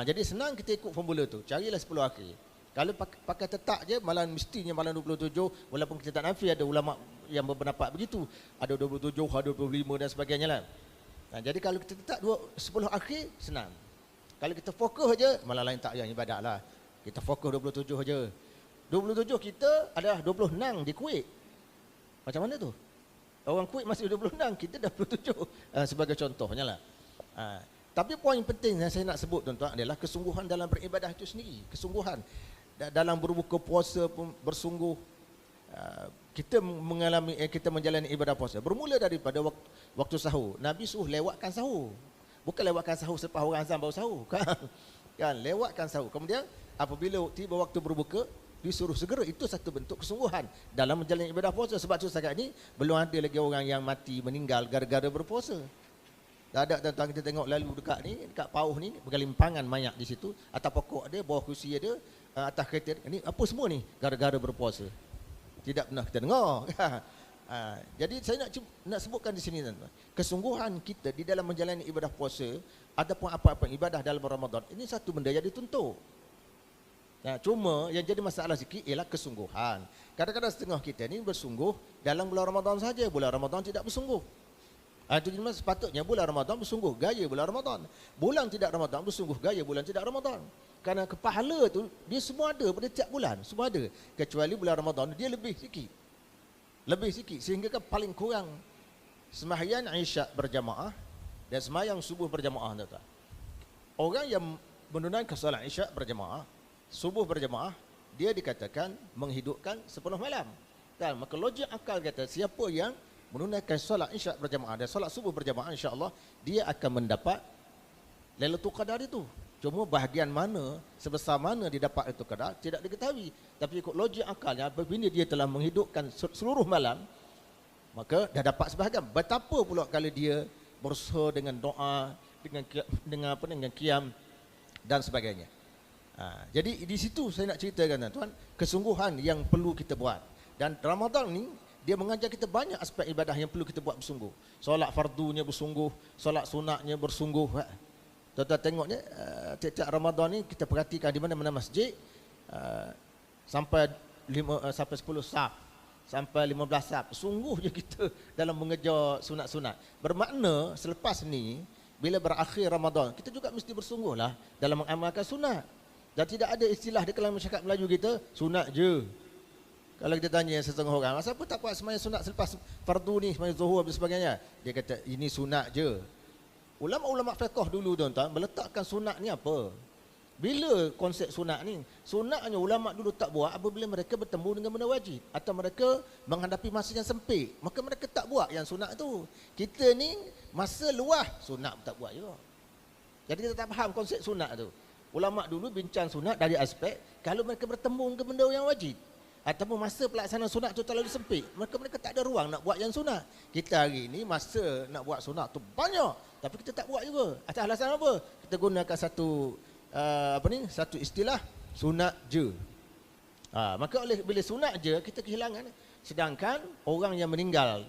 Jadi senang kita ikut formula tu. Carilah 10 akhir. Kalau pakai tetap je malam mestinya malam 27 walaupun kita tak nafi ada ulama yang berpendapat begitu. Ada 27, ada 25 dan sebagainya lah. Jadi kalau kita tetap 10 akhir senang. Kalau kita fokus aja malam lain tak payah ibadat lah. Kita fokus 27 aja. 27 kita adalah 26 di Kuwait. Macam mana tu? Orang Kuwait masih 26, kita dah 27. Sebagai contohnya lah. Tapi poin penting yang saya nak sebut tuan-tuan adalah kesungguhan dalam beribadah itu sendiri. Kesungguhan. Dalam berbuka puasa pun bersungguh. Kita menjalani ibadah puasa. Bermula daripada waktu sahur. Nabi suruh lewatkan sahur. Bukan lewatkan sahur selepas orang azan baru sahur. Kan? Lewatkan sahur. Kemudian apabila tiba waktu berbuka, disuruh segera. Itu satu bentuk kesungguhan dalam menjalani ibadah puasa. Sebab tu setakat ni belum ada lagi orang yang mati meninggal gara-gara berpuasa. Tak ada tuan-tuan kita tengok lalu dekat ni, dekat pauh ni bergelimpangan mayat di situ. Atas pokok ada, bawah kursi ada, atas kereta ni apa semua ni gara-gara berpuasa. Tidak pernah kita dengar. Jadi saya nak sebutkan di sini tuan-tuan. Kesungguhan kita di dalam menjalani ibadah puasa ataupun apa-apa ibadah dalam Ramadan ini satu benda yang dituntut. Cuma yang jadi masalah sikit ialah kesungguhan. Kadang-kadang setengah kita ni bersungguh dalam bulan Ramadan saja, bulan Ramadan tidak bersungguh. Itu sepatutnya bulan Ramadan bersungguh gaya bulan Ramadan. Bulan tidak Ramadan bersungguh gaya bulan tidak Ramadan. Karena kepahala tu dia semua ada pada tiap bulan, semua ada. Kecuali bulan Ramadan dia lebih sikit. Lebih sikit sehingga kan paling kurang sembahyang Isyak berjamaah dan sembahyang subuh berjamaah tuan-tuan. Orang yang menunaikan solat Isyak berjamaah, subuh berjamaah, dia dikatakan menghidupkan sepenuh malam. Dan maka logik akal kata siapa yang menunaikan solat Isyak berjamaah dan solat subuh berjamaah, insya-Allah dia akan mendapat Lailatul Qadar itu. Cuma bahagian mana, sebesar mana dia dapat Lailatul Qadar tidak diketahui. Tapi ikut logik akalnya, apabila dia telah menghidupkan seluruh malam, maka dah dapat sebahagian. Betapa pula kalau dia berusaha dengan doa, dengan qiyam dan sebagainya. Jadi di situ saya nak ceritakan tuan-tuan, kesungguhan yang perlu kita buat. Dan Ramadan ni dia mengajar kita banyak aspek ibadah yang perlu kita buat bersungguh. Solat fardunya bersungguh, solat sunatnya bersungguh. Tuan-tuan tengoknya tiap-tiap Ramadan ni kita perhatikan di mana-mana masjid sampai 10 saf, sampai 15 saf. Sungguh je kita dalam mengejar sunat-sunat. Bermakna selepas ni bila berakhir Ramadan, kita juga mesti bersungguhlah dalam mengamalkan sunat. Dan tidak ada istilah di kalangan masyarakat Melayu kita, sunat je. Kalau kita tanya setengah orang, siapa tak buat sembahyang sunat selepas fardu ni, sembahyang zuhur dan sebagainya? Dia kata, ini sunat je. Ulama-ulama fiqh dulu tuan-tuan meletakkan sunat ni apa? Bila konsep sunat ni? Sunatnya ulama dulu tak buat apabila mereka bertemu dengan benda wajib. Atau mereka menghadapi masa yang sempit. Maka mereka tak buat yang sunat tu. Kita ni masa luah, sunat pun tak buat juga. Jadi kita tak faham konsep sunat tu. Ulama dulu bincang sunat dari aspek kalau mereka bertemu dengan benda yang wajib. Ataupun masa pelaksanaan sunat tu terlalu sempit, mereka tak ada ruang nak buat yang sunat. Kita hari ni masa nak buat sunat tu banyak, tapi kita tak buat juga. Atas alasan apa? Kita gunakan satu istilah sunat je. Maka bila sunat je kita kehilangan. Sedangkan orang yang meninggal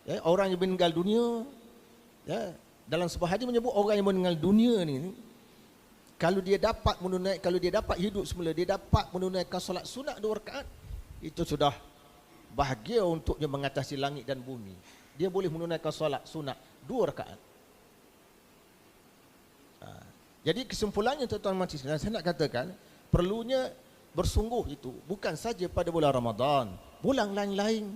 Ya, orang yang meninggal dunia, ya, dalam sebuah hadis menyebut orang yang meninggal dunia ni, kalau dia dapat hidup semula, dia dapat menunaikan solat sunat 2 rakaat, itu sudah bahagia untuknya mengatasi langit dan bumi. Dia boleh menunaikan solat sunat 2 rakaat. Jadi kesimpulannya tuan-tuan majlis, saya nak katakan perlunya bersungguh itu bukan saja pada bulan Ramadan, bulan lain-lain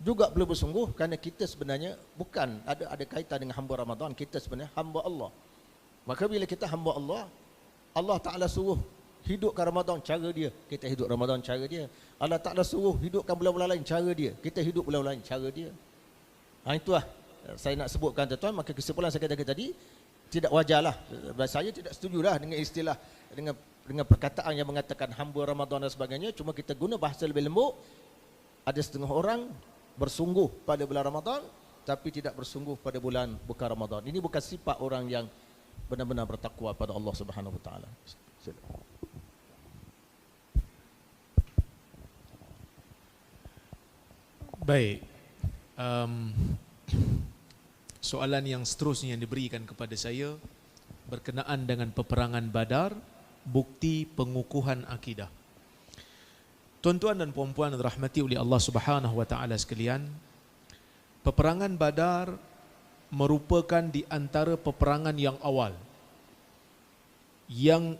juga perlu bersungguh, kerana kita sebenarnya bukan ada kaitan dengan hamba Ramadan, kita sebenarnya hamba Allah. Maka bila kita hamba Allah, Allah Ta'ala suruh hidupkan Ramadan cara dia, kita hidup Ramadan cara dia. Allah Ta'ala suruh hidupkan bulan-bulan lain cara dia, kita hidup bulan-bulan lain cara dia. Itulah saya nak sebutkan tuan-tuan. Maka kesimpulan saya katakan tadi, tidak wajarlah, saya tidak setujulah dengan istilah, dengan perkataan yang mengatakan hamba Ramadan dan sebagainya. Cuma kita guna bahasa lebih lembut. Ada setengah orang bersungguh pada bulan Ramadan tapi tidak bersungguh pada bulan bukan Ramadan. Ini bukan sifat orang yang benar-benar bertakwa pada Allah Subhanahu Wa Taala. Baik. Soalan yang seterusnya yang diberikan kepada saya berkenaan dengan peperangan Badar, bukti pengukuhan akidah. Tuan-tuan dan puan-puan yang dirahmati oleh Allah Subhanahu Wa Taala sekalian, peperangan Badar merupakan di antara peperangan yang awal yang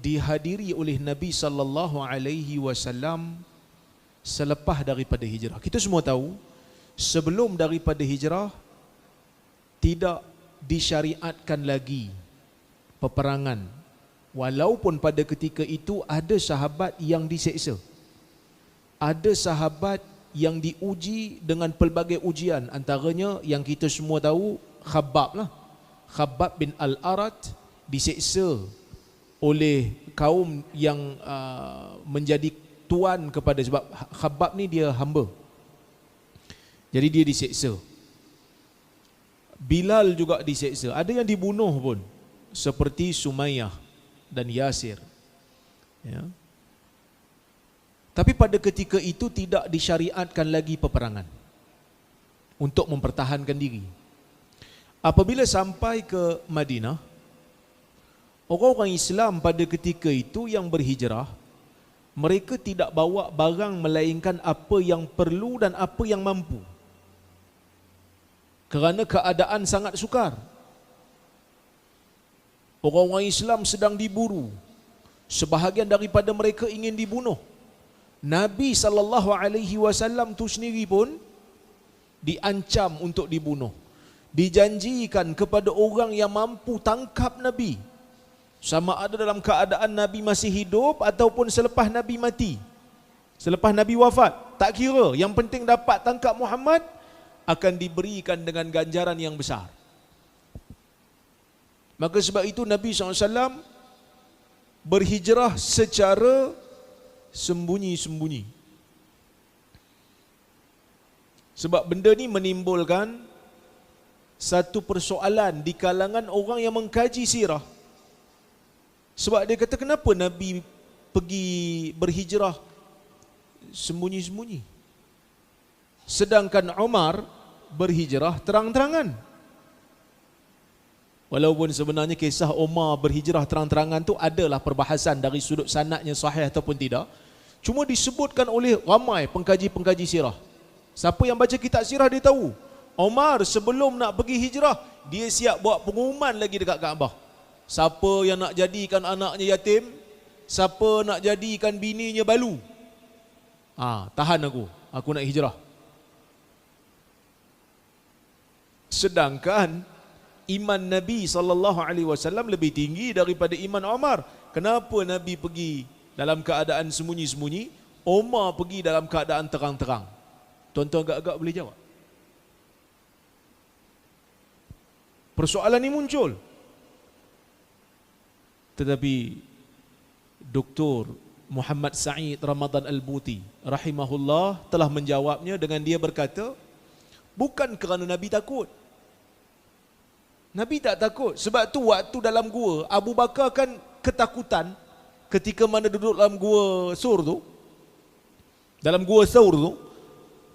dihadiri oleh Nabi sallallahu alaihi wasallam selepas daripada hijrah. Kita semua tahu sebelum daripada hijrah tidak disyariatkan lagi peperangan, walaupun pada ketika itu ada sahabat yang diseksa. Ada sahabat yang diuji dengan pelbagai ujian, antaranya yang kita semua tahu Khabbab lah. Khabbab bin Al-Arat diseksa oleh kaum yang menjadi tuan kepada, sebab Khabbab ni dia hamba, jadi dia diseksa. Bilal juga diseksa. Ada yang dibunuh pun, seperti Sumayyah dan Yasir, ya. Tapi pada ketika itu tidak disyariatkan lagi peperangan untuk mempertahankan diri. Apabila sampai ke Madinah, orang-orang Islam pada ketika itu yang berhijrah, mereka tidak bawa barang melainkan apa yang perlu dan apa yang mampu, kerana keadaan sangat sukar. Orang-orang Islam sedang diburu, sebahagian daripada mereka ingin dibunuh. Nabi SAW tu sendiri pun diancam untuk dibunuh. Dijanjikan kepada orang yang mampu tangkap Nabi, sama ada dalam keadaan Nabi masih hidup ataupun selepas Nabi mati, selepas Nabi wafat, tak kira, yang penting dapat tangkap Muhammad, akan diberikan dengan ganjaran yang besar. Maka sebab itu Nabi SAW berhijrah secara sembunyi-sembunyi. Sebab benda ni menimbulkan satu persoalan di kalangan orang yang mengkaji sirah. Sebab dia kata, kenapa Nabi pergi berhijrah sembunyi-sembunyi, sedangkan Umar berhijrah terang-terangan? Walaupun sebenarnya kisah Umar berhijrah terang-terangan tu adalah perbahasan dari sudut sanadnya sahih ataupun tidak. Cuma disebutkan oleh ramai pengkaji-pengkaji sirah. Siapa yang baca kitab sirah dia tahu, Umar sebelum nak pergi hijrah, dia siap buat pengumuman lagi dekat Kaabah. Siapa yang nak jadikan anaknya yatim, siapa nak jadikan bininya balu, tahan aku nak hijrah. Sedangkan iman Nabi SAW lebih tinggi daripada iman Umar. Kenapa Nabi pergi dalam keadaan sembunyi-sembunyi, Umar pergi dalam keadaan terang-terang? Tuan-tuan agak-agak boleh jawab? Persoalan ini muncul. Tetapi Dr. Muhammad Sa'id Ramadan Al-Buti rahimahullah telah menjawabnya dengan dia berkata, bukan kerana Nabi takut. Nabi tak takut. Sebab tu waktu dalam gua, Abu Bakar kan ketakutan ketika mana duduk dalam gua Sur tu. Dalam gua Sur tu,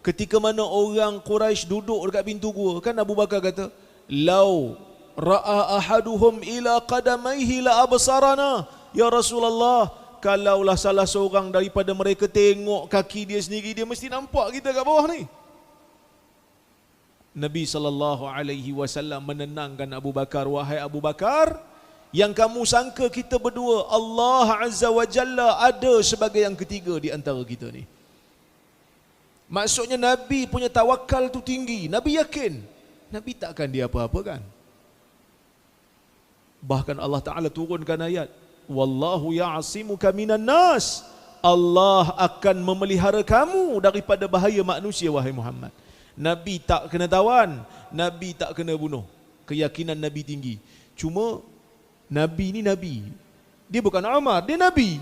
ketika mana orang Quraisy duduk dekat pintu gua, kan Abu Bakar kata, "Lau ra'a ahaduhum ila qadamaihi la absarana." Ya Rasulullah, kalaulah salah seorang daripada mereka tengok kaki dia sendiri, dia mesti nampak kita kat bawah ni. Nabi SAW menenangkan Abu Bakar, "Wahai Abu Bakar, yang kamu sangka kita berdua, Allah Azza wa Jalla ada sebagai yang ketiga di antara kita ni." Maksudnya Nabi punya tawakal tu tinggi. Nabi yakin Nabi takkan dia apa-apa kan. Bahkan Allah Ta'ala turunkan ayat, "Wallahu ya'asimuka minan nas." Allah akan memelihara kamu daripada bahaya manusia, wahai Muhammad. Nabi tak kena tawan, Nabi tak kena bunuh. Keyakinan Nabi tinggi. Cuma Nabi ni Nabi. Dia bukan Umar, dia Nabi.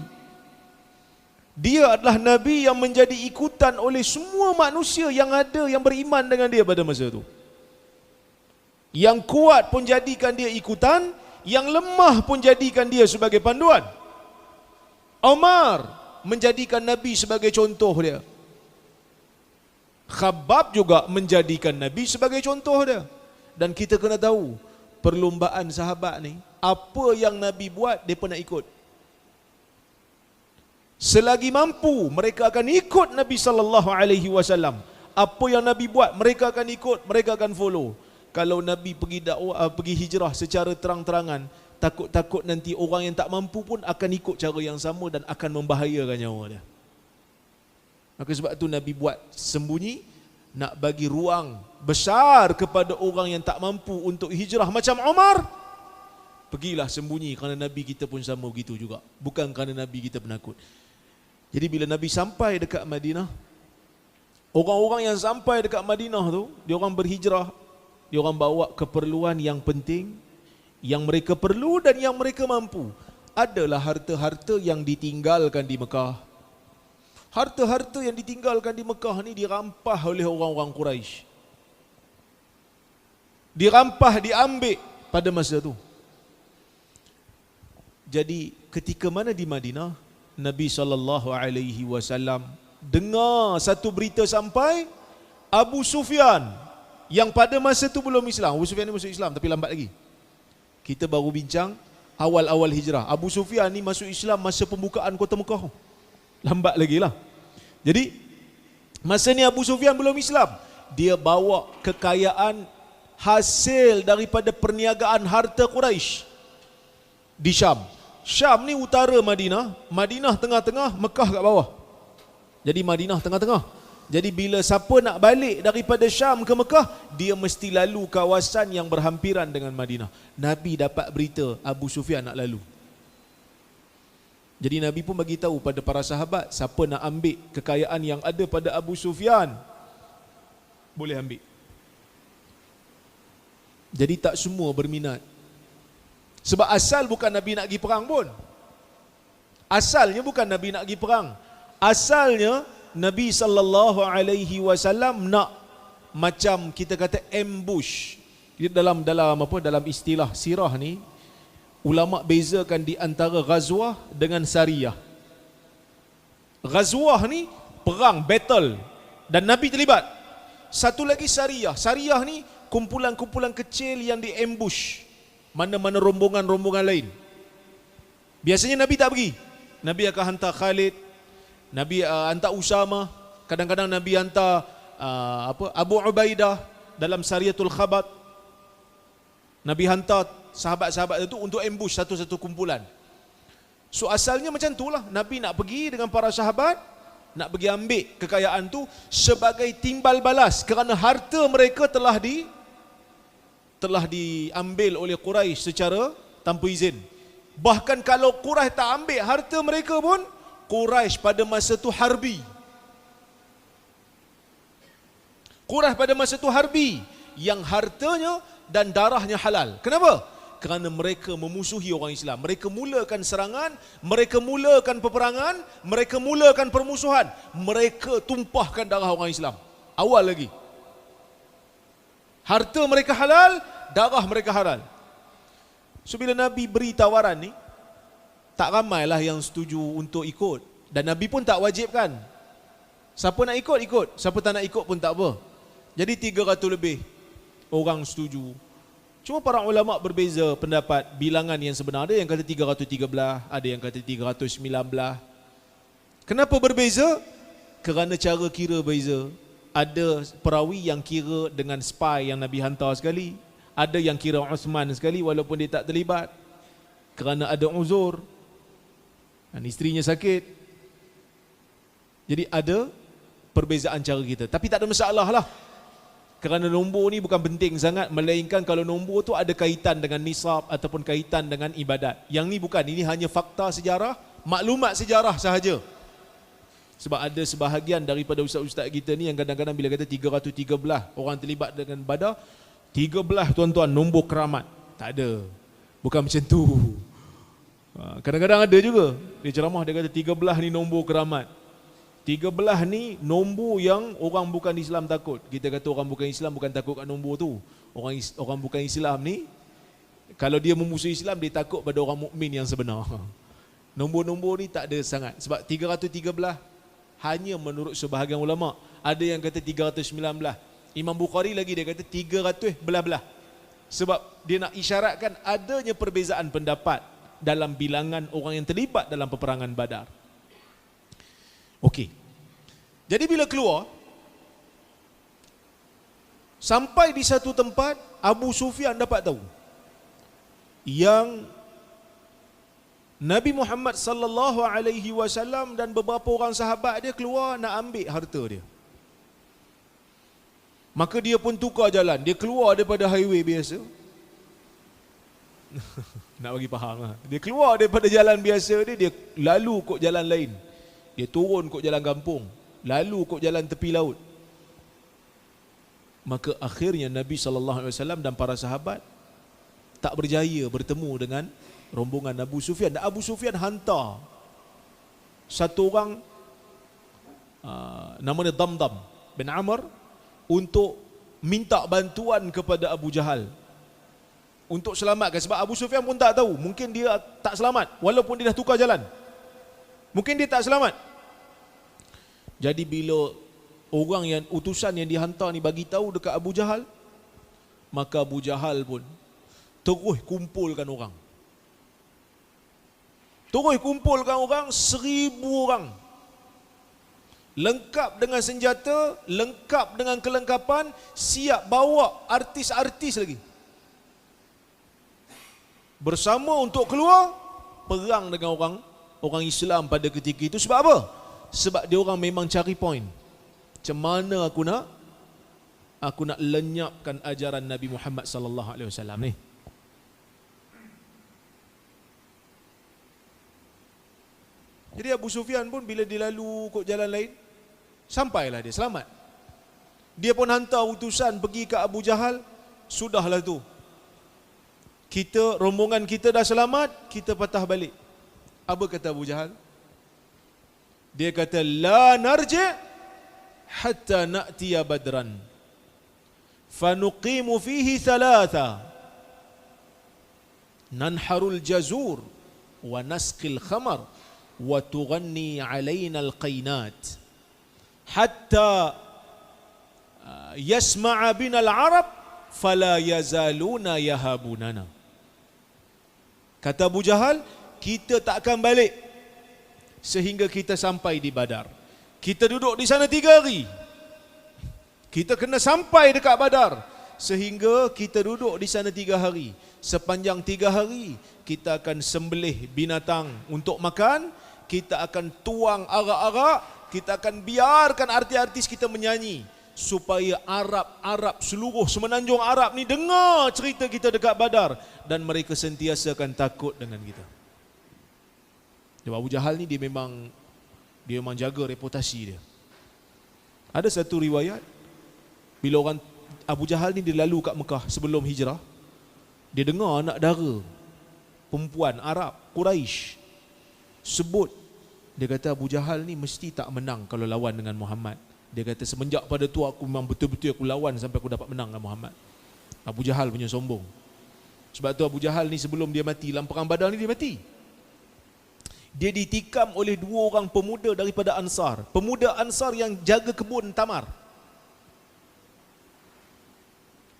Dia adalah Nabi yang menjadi ikutan oleh semua manusia yang ada, yang beriman dengan dia pada masa itu. Yang kuat pun jadikan dia ikutan, yang lemah pun jadikan dia sebagai panduan. Umar menjadikan Nabi sebagai contoh dia. Khabbab juga menjadikan Nabi sebagai contoh dia. Dan kita kena tahu, perlombaan sahabat ni, apa yang Nabi buat, mereka nak ikut. Selagi mampu, mereka akan ikut Nabi SAW. Apa yang Nabi buat, mereka akan ikut, mereka akan follow. Kalau Nabi pergi dakwah, pergi hijrah secara terang-terangan, takut-takut nanti orang yang tak mampu pun akan ikut cara yang sama dan akan membahayakan nyawa dia. Maka sebab tu Nabi buat sembunyi, nak bagi ruang besar kepada orang yang tak mampu untuk hijrah macam Umar. Pergilah sembunyi, kerana Nabi kita pun sama begitu juga. Bukan kerana Nabi kita penakut. Jadi bila Nabi sampai dekat Madinah, orang-orang yang sampai dekat Madinah tu, dia orang berhijrah, dia orang bawa keperluan yang penting, yang mereka perlu dan yang mereka mampu. Adalah harta-harta yang ditinggalkan di Mekah. Harta-harta yang ditinggalkan di Mekah ni dirampah oleh orang-orang Quraisy. Dirampah, diambil pada masa tu. Jadi ketika mana di Madinah, Nabi SAW dengar satu berita sampai, Abu Sufyan yang pada masa tu belum Islam. Abu Sufyan ni masuk Islam tapi lambat lagi. Kita baru bincang awal-awal hijrah. Abu Sufyan ni masuk Islam masa pembukaan kota Mekah. Lambat lagi lah. Jadi masa ni Abu Sufyan belum Islam. Dia bawa kekayaan hasil daripada perniagaan harta Quraisy di Syam. Syam ni utara Madinah, Madinah tengah-tengah, Mekah kat bawah. Jadi Madinah tengah-tengah. Jadi bila siapa nak balik daripada Syam ke Mekah, dia mesti lalu kawasan yang berhampiran dengan Madinah. Nabi dapat berita Abu Sufyan nak lalu. Jadi Nabi pun bagi tahu pada para sahabat, siapa nak ambil kekayaan yang ada pada Abu Sufyan, boleh ambil. Jadi tak semua berminat. Sebab asal bukan Nabi nak pergi perang pun. Asalnya bukan Nabi nak pergi perang. Asalnya Nabi SAW nak macam kita kata ambush. Dalam istilah sirah ni, ulama bezakan di antara ghazwah dengan sariyah. Ghazwah ni perang, battle, dan Nabi terlibat. Satu lagi sariyah. Sariyah ni kumpulan-kumpulan kecil yang di ambush mana-mana rombongan-rombongan lain. Biasanya Nabi tak pergi. Nabi akan hantar Khalid, Nabi hantar Usama, kadang-kadang Nabi hantar Abu Ubaidah dalam Sariyatul Khabat. Nabi hantar sahabat-sahabat itu untuk ambush satu-satu kumpulan. So asalnya macam itulah, Nabi nak pergi dengan para sahabat, nak pergi ambil kekayaan tu sebagai timbal balas kerana harta mereka telah diambil oleh Quraisy secara tanpa izin. Bahkan kalau Quraisy tak ambil harta mereka pun, Quraisy pada masa tu harbi. Quraisy pada masa tu harbi, yang hartanya dan darahnya halal. Kenapa? Kerana mereka memusuhi orang Islam. Mereka mulakan serangan, mereka mulakan peperangan, mereka mulakan permusuhan. Mereka tumpahkan darah orang Islam. Awal lagi. Harta mereka halal, darah mereka halal. So bila Nabi beri tawaran ni, tak ramailah yang setuju untuk ikut. Dan Nabi pun tak wajibkan. Siapa nak ikut, ikut. Siapa tak nak ikut pun tak apa. Jadi 300 lebih orang setuju. Cuma para ulama berbeza pendapat bilangan yang sebenar. Ada yang kata 313, ada yang kata 319. Kenapa berbeza? Kerana cara kira beza. Ada perawi yang kira dengan spy yang Nabi hantar sekali. Ada yang kira Uthman sekali walaupun dia tak terlibat. Kerana ada uzur. Dan isterinya sakit. Jadi ada perbezaan cara kita. Tapi tak ada masalah lah. Kerana nombor ni bukan penting sangat. Melainkan kalau nombor tu ada kaitan dengan nisab ataupun kaitan dengan ibadat. Yang ni bukan. Ini hanya fakta sejarah, maklumat sejarah sahaja. Sebab ada sebahagian daripada ustaz-ustaz kita ni yang kadang-kadang bila kata 313 orang terlibat dengan Badar, 13 tuan-tuan nombor keramat. Tak ada. Bukan macam tu. Kadang-kadang ada juga. Dia ceramah dia kata 13 ni nombor keramat. 13 ni nombor yang orang bukan Islam takut. Kita kata orang bukan Islam bukan takut kat nombor tu. Orang bukan Islam ni, kalau dia memusuhi Islam, dia takut pada orang mukmin yang sebenar. Nombor-nombor ni tak ada sangat. Sebab 313 hanya menurut sebahagian ulama. Ada yang kata 319. Imam Bukhari lagi dia kata 300 belah-belah. Sebab dia nak isyaratkan adanya perbezaan pendapat dalam bilangan orang yang terlibat dalam peperangan Badar. Okey. Jadi bila keluar, sampai di satu tempat, Abu Sufyan dapat tahu yang Nabi Muhammad sallallahu alaihi wasallam dan beberapa orang sahabat dia keluar nak ambil harta dia. Maka dia pun tukar jalan. Dia keluar daripada highway biasa. Nak bagi faham lah. Dia keluar daripada jalan biasa dia, dia lalu kok jalan lain. Dia turun kok jalan kampung, lalu kok jalan tepi laut. Maka akhirnya Nabi SAW dan para sahabat tak berjaya bertemu dengan rombongan Abu Sufyan. Dan Abu Sufyan hantar satu orang namanya Damdam bin Amr untuk minta bantuan kepada Abu Jahal untuk selamatkan. Sebab Abu Sufyan pun tak tahu, mungkin dia tak selamat walaupun dia dah tukar jalan. Mungkin dia tak selamat. Jadi bila orang yang utusan yang dihantar ni bagi tahu dekat Abu Jahal, maka Abu Jahal pun terus kumpulkan orang. Terus kumpulkan orang 1000 orang. Lengkap dengan senjata, lengkap dengan kelengkapan, siap bawa artis-artis lagi. Bersama untuk keluar perang dengan orang Islam pada ketika itu. Sebab apa? Sebab dia orang memang cari point. Macam mana aku nak lenyapkan ajaran Nabi Muhammad sallallahu alaihi wasallam ni. Jadi Abu Sufyan pun bila dia lalu kok jalan lain, sampailah dia selamat. Dia pun hantar utusan pergi ke Abu Jahal, sudahlah tu. Rombongan kita dah selamat, kita patah balik. Apa kata Abu Jahal? Dia kata, la narji' hatta na'tiya badran fanuqimu fihi thalatha nanharul jazur wa nasqil khamar wa tughanni alaina alqainat hatta yasma'a bina al-arab fala yazaluna yahabunana. Kata Abu Jahal, kita tak akan balik sehingga kita sampai di Badar. Kita duduk di sana 3 hari. Kita kena sampai dekat Badar sehingga kita duduk di sana 3 hari. Sepanjang 3 hari kita akan sembelih binatang untuk makan, kita akan tuang arak-arak, kita akan biarkan artis-artis kita menyanyi supaya Arab seluruh semenanjung Arab ni dengar cerita kita dekat Badar dan mereka sentiasa akan takut dengan kita. Sebab Abu Jahal ni dia memang jaga reputasi dia. Ada satu riwayat bila orang Abu Jahal ni dia lalu kat Mekah sebelum hijrah, dia dengar anak dara perempuan Arab Quraisy sebut, dia kata Abu Jahal ni mesti tak menang kalau lawan dengan Muhammad. Dia kata semenjak pada tu aku memang betul-betul aku lawan sampai aku dapat menang dengan Muhammad. Abu Jahal punya sombong. Sebab tu Abu Jahal ni sebelum dia mati dalam perang Badar ni dia mati. Dia ditikam oleh 2 orang pemuda daripada Ansar. Pemuda Ansar yang jaga kebun tamar.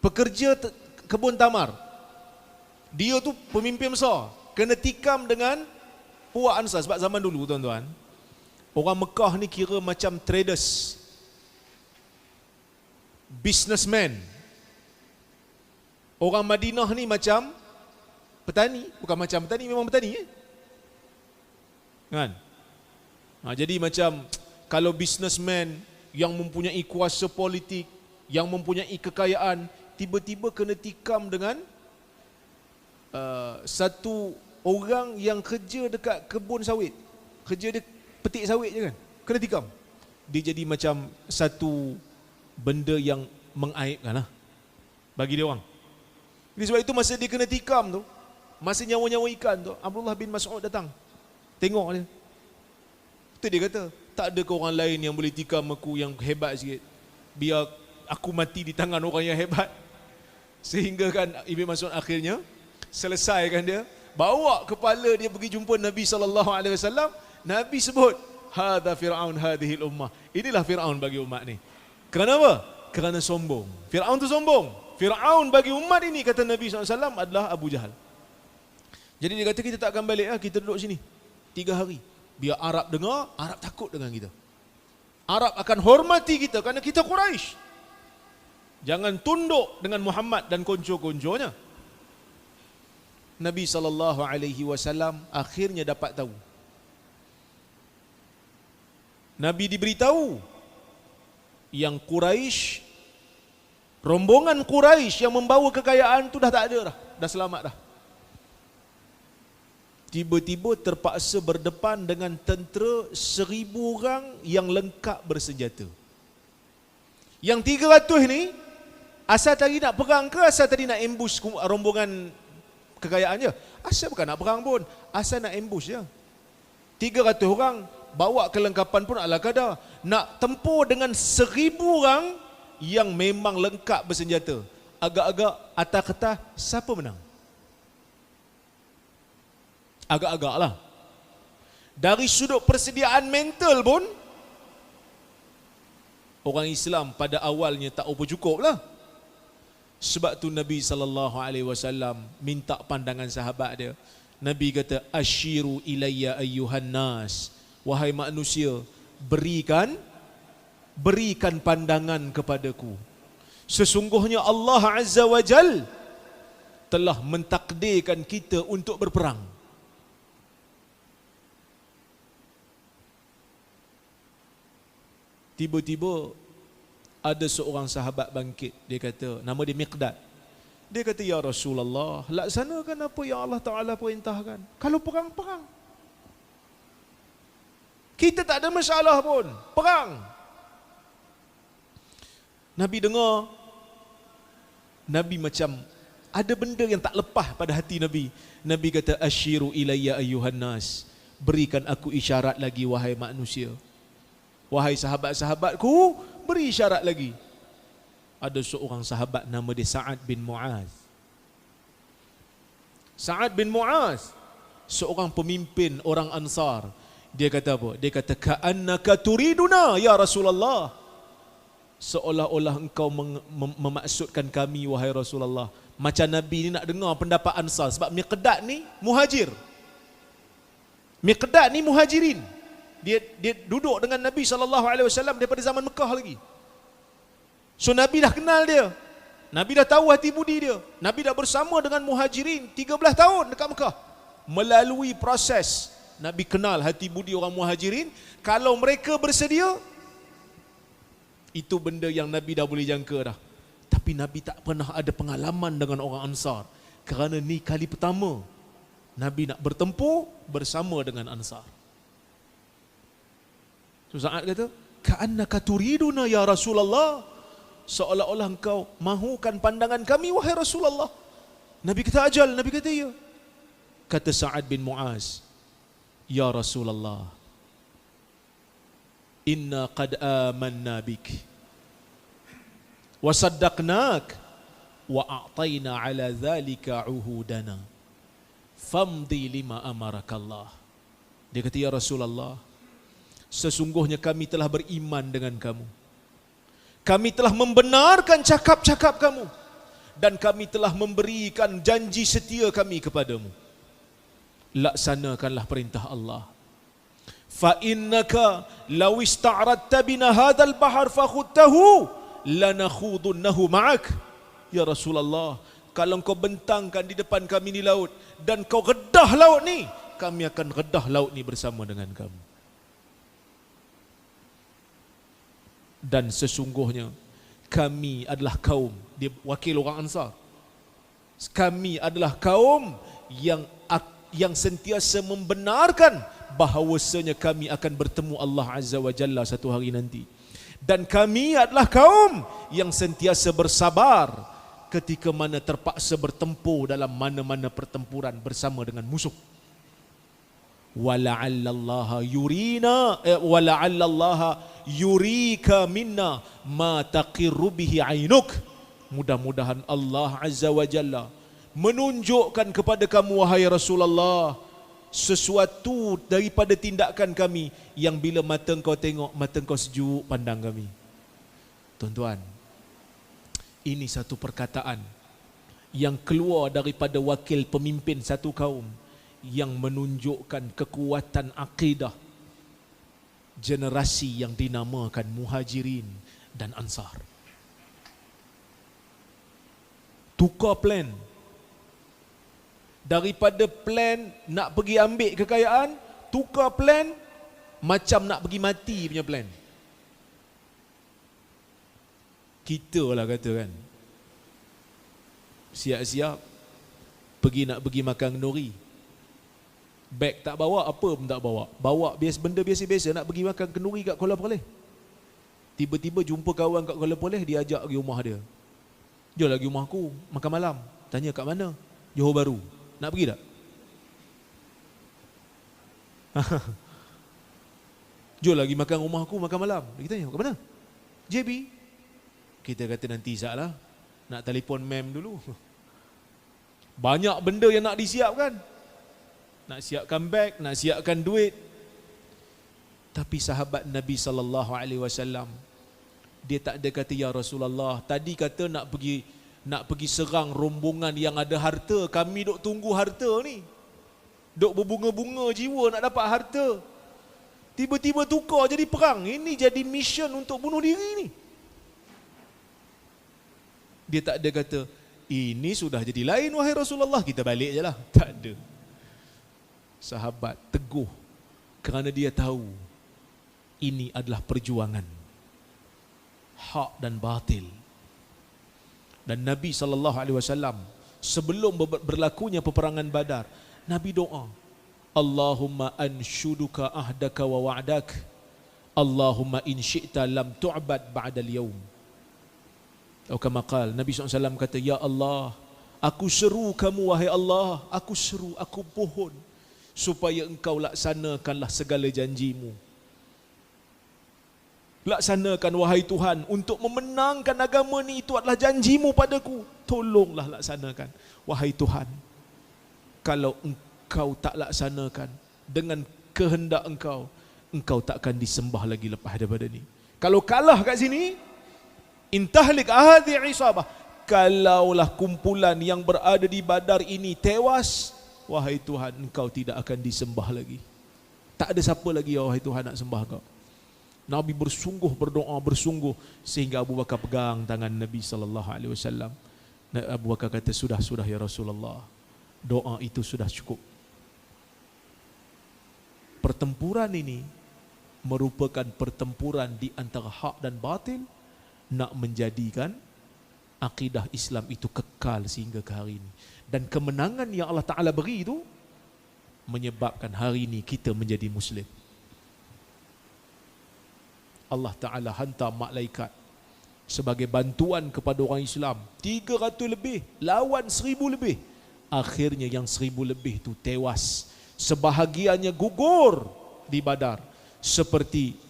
Pekerja kebun tamar. Dia tu pemimpin besar. Kena tikam dengan puak Ansar. Sebab zaman dulu tuan-tuan, orang Mekah ni kira macam traders, businessman. Orang Madinah ni macam petani. Bukan macam petani, memang petani kan? Jadi macam kalau businessman yang mempunyai kuasa politik, yang mempunyai kekayaan, tiba-tiba kena tikam dengan satu orang yang kerja dekat kebun sawit. Kerja dia petik sawit je kan, kena tikam. Dia jadi macam satu benda yang mengaibkan lah bagi dia orang. Jadi sebab itu masa dia kena tikam tu, masa nyawa-nyawa ikan tu, Abdullah bin Mas'ud datang tengok dia. Tu dia kata, tak ada ke orang lain yang boleh tikam aku yang hebat sikit, biar aku mati di tangan orang yang hebat. Sehingga kan Ibn Mas'ud akhirnya selesaikan dia, bawa kepala dia pergi jumpa Nabi SAW. Nabi sebut, hadha Fir'aun hadhil ummah. Inilah Fir'aun bagi umat ni. Kenapa? Kerana sombong. Fir'aun tu sombong. Fir'aun bagi umat ini, kata Nabi SAW, adalah Abu Jahal. Jadi dia kata, kita tak akan balik lah, kita duduk sini 3 hari. Biar Arab dengar, Arab takut dengan kita. Arab akan hormati kita kerana kita Quraisy. Jangan tunduk dengan Muhammad dan konco-konconya. Nabi SAW akhirnya dapat tahu. Nabi diberitahu yang Quraisy, rombongan Quraisy yang membawa kekayaan tu dah tak ada dah, dah selamat dah. Tiba-tiba terpaksa berdepan dengan tentera 1000 orang yang lengkap bersenjata. Yang 300 ni asal tadi nak perang ke asal tadi nak ambush rombongan kekayaan je? Asal bukan nak perang pun, asal nak ambush je. 300 orang bawa kelengkapan pun ala kadar, nak tempur dengan 1000 orang yang memang lengkap bersenjata. Agak-agak atas kertas siapa menang? Agak-agak lah. Dari sudut persediaan mental pun, orang Islam pada awalnya tak apa cukup lah. Sebab tu Nabi SAW minta pandangan sahabat dia. Nabi kata, asyiru ilayya ayyuhan nas. Wahai manusia, berikan pandangan kepadaku. Sesungguhnya Allah Azza wa Jal telah mentakdirkan kita untuk berperang. Tiba-tiba ada seorang sahabat bangkit. Dia kata, nama dia Miqdad. Dia kata, ya Rasulullah, laksanakan apa yang Allah Ta'ala perintahkan. Kalau perang-perang, kita tak ada masalah pun, perang. Nabi dengar, Nabi macam ada benda yang tak lepas pada hati Nabi. Nabi kata, asyiru ilayya ayyuhan nas. Berikan aku isyarat lagi, wahai manusia. Wahai sahabat-sahabatku, beri isyarat lagi. Ada seorang sahabat nama dia Sa'ad bin Mu'az. Sa'ad bin Mu'az, seorang pemimpin orang Ansar. Dia kata apa? Dia kata, ka'annaka turiduna ya Rasulullah. Seolah-olah engkau memaksudkan kami, wahai Rasulullah. Macam Nabi ni nak dengar pendapat Ansar. Sebab Miqdad ni muhajir. Miqdad ni muhajirin. Dia duduk dengan Nabi SAW daripada zaman Mekah lagi. So Nabi dah kenal dia. Nabi dah tahu hati budi dia. Nabi dah bersama dengan muhajirin 13 tahun dekat Mekah. Melalui proses Nabi kenal hati budi orang muhajirin. Kalau mereka bersedia, itu benda yang Nabi dah boleh jangka dah. Tapi Nabi tak pernah ada pengalaman dengan orang Ansar. Kerana ni kali pertama Nabi nak bertempur bersama dengan Ansar. So Sa'ad kata, ka'annaka turiduna ya Rasulullah. Seolah-olah engkau mahukan pandangan kami, wahai Rasulullah. Nabi kata, ajal. Nabi kata, ya. Kata Sa'ad bin Mu'az, ya Rasulullah, inna qad amanna bik wa saddaqnak wa a'tayna ala dhalika uhudana famdi lima amarakallah. Dia kata, ya Rasulullah, sesungguhnya kami telah beriman dengan kamu. Kami telah membenarkan cakap-cakap kamu. Dan kami telah memberikan janji setia kami kepadamu. Laksanakanlah perintah Allah. Fa innaka law ista'radta bina hadzal bahr fakhudtahu lanakhudunnahu ma'ak. Ya Rasulullah, kalau kau bentangkan di depan kami ni laut dan kau redah laut ni, kami akan redah laut ni bersama dengan kamu. Dan sesungguhnya kami adalah kaum, dia wakil orang Ansar, kami adalah kaum yang sentiasa membenarkan bahawasanya kami akan bertemu Allah Azza wa Jalla satu hari nanti. Dan kami adalah kaum yang sentiasa bersabar ketika mana terpaksa bertempur dalam mana-mana pertempuran bersama dengan musuh. Wala'allallaha yurika minna ma taqirru bihi ainuk. Mudah-mudahan Allah Azza wa Jalla menunjukkan kepada kamu, wahai Rasulullah, sesuatu daripada tindakan kami yang bila mata engkau tengok, mata engkau sejuk pandang kami. Tuan-tuan, ini satu perkataan yang keluar daripada wakil pemimpin satu kaum yang menunjukkan kekuatan akidah generasi yang dinamakan Muhajirin dan Ansar. Tukar plan. Daripada plan nak pergi ambil kekayaan, tukar plan macam nak pergi mati punya plan. Kita lah kata kan, siap-siap nak pergi makan kenduri. Beg tak bawa, apa pun tak bawa. Bawa benda biasa-biasa nak pergi makan kenduri kat Kuala Perlis. Tiba-tiba jumpa kawan kat Kuala Perlis, dia ajak pergi rumah dia. Jom lagi rumah aku makan malam. Tanya kat mana? Johor Bahru. Nak pergi tak? Jom lagi makan rumah aku makan malam. Kita tanya, kat mana? JB. Kita kata nanti sekejap, nak telefon mem dulu. Banyak benda yang nak disiapkan. Nak siapkan beg, nak siapkan duit. Tapi sahabat Nabi SAW, dia tak ada kata, ya Rasulullah, tadi kata nak pergi serang rombongan yang ada harta. Kami duk tunggu harta ni, duk berbunga-bunga jiwa nak dapat harta. Tiba-tiba tukar jadi perang. Ini jadi mission untuk bunuh diri ni. Dia tak ada kata, ini sudah jadi lain wahai Rasulullah, kita balik je lah. Tak ada. Sahabat teguh kerana dia tahu ini adalah perjuangan hak dan batil. Dan Nabi SAW sebelum berlakunya peperangan Badar, Nabi doa, Allahumma anshuduka ahdaka wa wa'dak, Allahumma in syi'ta lam tu'bad ba'dal yawm. Atau kama qala, Nabi SAW kata, ya Allah, aku seru kamu wahai Allah, aku seru, aku pohon supaya engkau laksanakanlah segala janjimu. Laksanakan wahai Tuhan, untuk memenangkan agama ni, itu adalah janjimu padaku. Tolonglah laksanakan wahai Tuhan. Kalau engkau tak laksanakan dengan kehendak engkau, engkau takkan disembah lagi lepas daripada ni. Kalau kalah kat sini, intahlik ahadi isabah, kalaulah kumpulan yang berada di Badar ini tewas, wahai Tuhan, engkau tidak akan disembah lagi. Tak ada siapa lagi, ya wahai Tuhan, nak sembah kau. Nabi bersungguh berdoa, bersungguh, sehingga Abu Bakar pegang tangan Nabi SAW. Abu Bakar kata, sudah ya Rasulullah, doa itu sudah cukup. Pertempuran ini merupakan pertempuran di antara hak dan batil, nak menjadikan akidah Islam itu kekal sehingga ke hari ini. Dan kemenangan yang Allah Ta'ala beri itu menyebabkan hari ini kita menjadi Muslim. Allah Ta'ala hantar malaikat sebagai bantuan kepada orang Islam, 300 lebih lawan 1000 lebih. Akhirnya yang 1000 lebih itu tewas, sebahagiannya gugur di Badar, seperti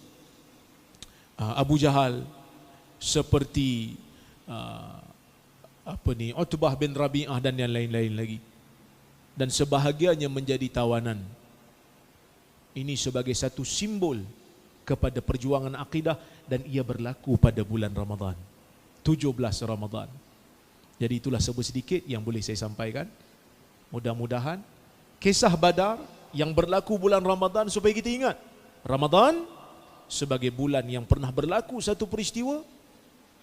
Abu Jahal, seperti Utbah bin Rabi'ah dan yang lain-lain lagi. Dan sebahagiannya menjadi tawanan. Ini sebagai satu simbol kepada perjuangan akidah dan ia berlaku pada bulan Ramadan, 17 Ramadan. Jadi itulah sedikit yang boleh saya sampaikan. Mudah-mudahan kisah Badar yang berlaku bulan Ramadan supaya kita ingat Ramadan sebagai bulan yang pernah berlaku satu peristiwa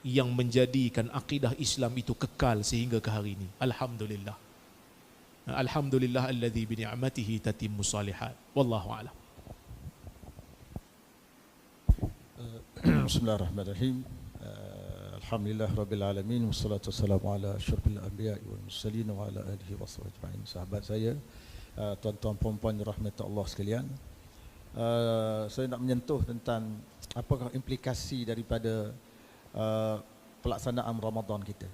yang menjadikan akidah Islam itu kekal sehingga ke hari ini. Alhamdulillah. Alhamdulillah alladzi bi ni'matihi tatimmu shalihat. Wallahu a'lam. Bismillahirrahmanirrahim. Alhamdulillah rabbil alamin wassalatu wassalamu ala asyrafil anbiya'i wal mursalin wa ala alihi washabbihi ajma'in. Sahabat saya, tuan-tuan puan-puan rahmat Allah sekalian, saya nak menyentuh tentang apakah implikasi daripada pelaksanaan Ramadan kita.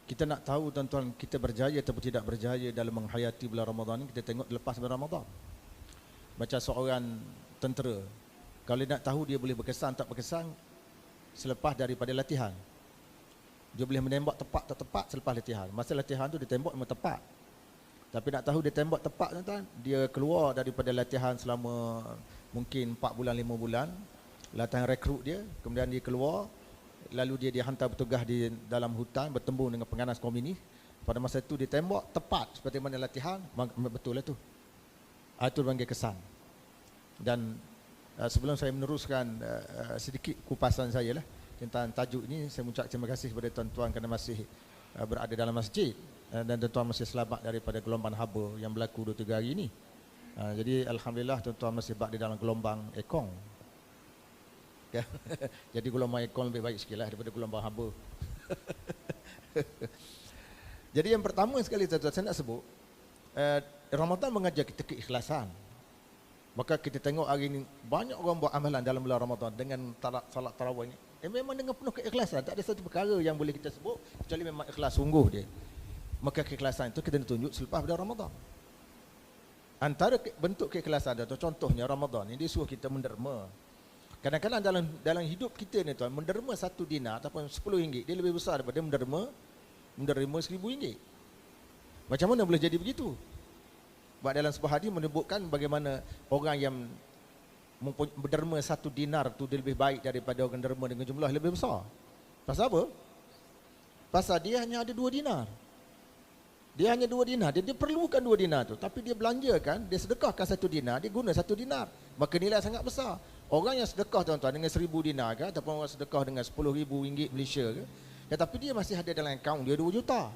Kita nak tahu tuan-tuan, kita berjaya ataupun tidak berjaya dalam menghayati bulan Ramadan ini, kita tengok lepas bulan Ramadan. Macam seorang tentera, kalau nak tahu dia boleh berkesan tak berkesan selepas daripada latihan. Dia boleh menembak tepat tak tepat selepas latihan. Masa latihan tu dia tembak memang tepat. Tapi nak tahu dia tembak tepat tuan-tuan, dia keluar daripada latihan selama mungkin 4 bulan 5 bulan, latihan rekrut dia, kemudian dia keluar, lalu dia dihantar bertugas di dalam hutan bertembung dengan penganas komunis. Pada masa itu dia tembak tepat seperti mana latihan, betul lah tu. Itu panggil kesan. Dan sebelum saya meneruskan sedikit kupasan saya lah tentang tajuk ini, saya mengucap terima kasih kepada tuan-tuan kerana masih berada dalam masjid dan tuan-tuan masih selamat daripada gelombang haba yang berlaku 2-3 hari ini. Jadi alhamdulillah tuan-tuan masih berada dalam gelombang ekong. Jadi gelombang ekong lebih baik sikit lah daripada gelombang haba. Jadi yang pertama sekali tuan-tuan saya nak sebut, Ramadan mengajar kita keikhlasan. Maka kita tengok hari ini banyak orang buat amalan dalam bulan Ramadan dengan salat tarawih ini. Memang dengan penuh keikhlasan. Tak ada satu perkara yang boleh kita sebut kecuali memang ikhlas sungguh dia. Maka keikhlasan itu kita tunjuk selepas bulan Ramadan. Antara bentuk keikhlasan atau contohnya Ramadan ini dia suruh kita menderma. Kadang-kadang dalam hidup kita ni tuan, menderma 1 dinar ataupun 10 ringgit dia lebih besar daripada menderma 1000 ringgit. Macam mana boleh jadi begitu? Sebab dalam sebuah hadis menyebutkan bagaimana orang yang berderma 1 dinar tu dia lebih baik daripada orang derma dengan jumlah lebih besar. Pasal apa? Pasal dia hanya ada 2 dinar. Dia hanya 2 dinar. Dia perlukan 2 dinar tu. Tapi dia belanjakan, dia sedekahkan 1 dinar, dia guna 1 dinar. Maka nilai sangat besar. Orang yang sedekah tuan-tuan dengan 1000 dinar ke, ataupun orang sedekah dengan 10,000 ringgit Malaysia ke, tetapi dia masih ada dalam akaun dia 2 juta.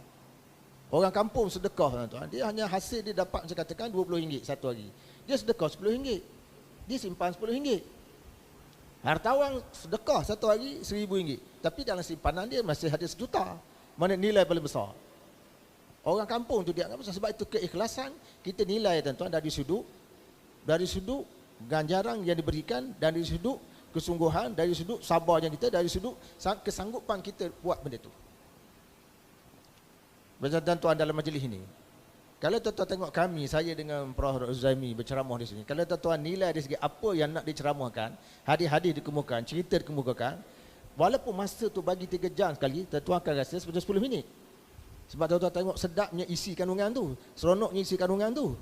Orang kampung sedekah tuan-tuan, dia hanya hasil dia dapat saya katakan RM20 satu hari. Dia sedekah RM10. Dia simpan RM10. Hartawan sedekah satu hari RM1000. Tapi dalam simpanan dia masih ada RM1 juta. Mana nilai paling besar? Orang kampung tu dia anggap besar. Sebab itu keikhlasan kita nilai tuan-tuan dari sudut ganjaran yang diberikan, dari sudut kesungguhan, dari sudut sabarnya kita, dari sudut kesanggupan kita buat benda tu. Macam tuan-tuan dalam majlis ini, kalau tuan-tuan tengok kami, saya dengan Prof. Uzaimi berceramah di sini, kalau tuan-tuan nilai dari segi apa yang nak diceramahkan, hadis-hadis dikemukakan, cerita dikemukakan, walaupun masa tu bagi 3 jam sekali, tuan-tuan akan rasa seperti 10 minit. Sebab tuan-tuan tengok sedapnya isi kandungan tu, seronoknya isi kandungan tu,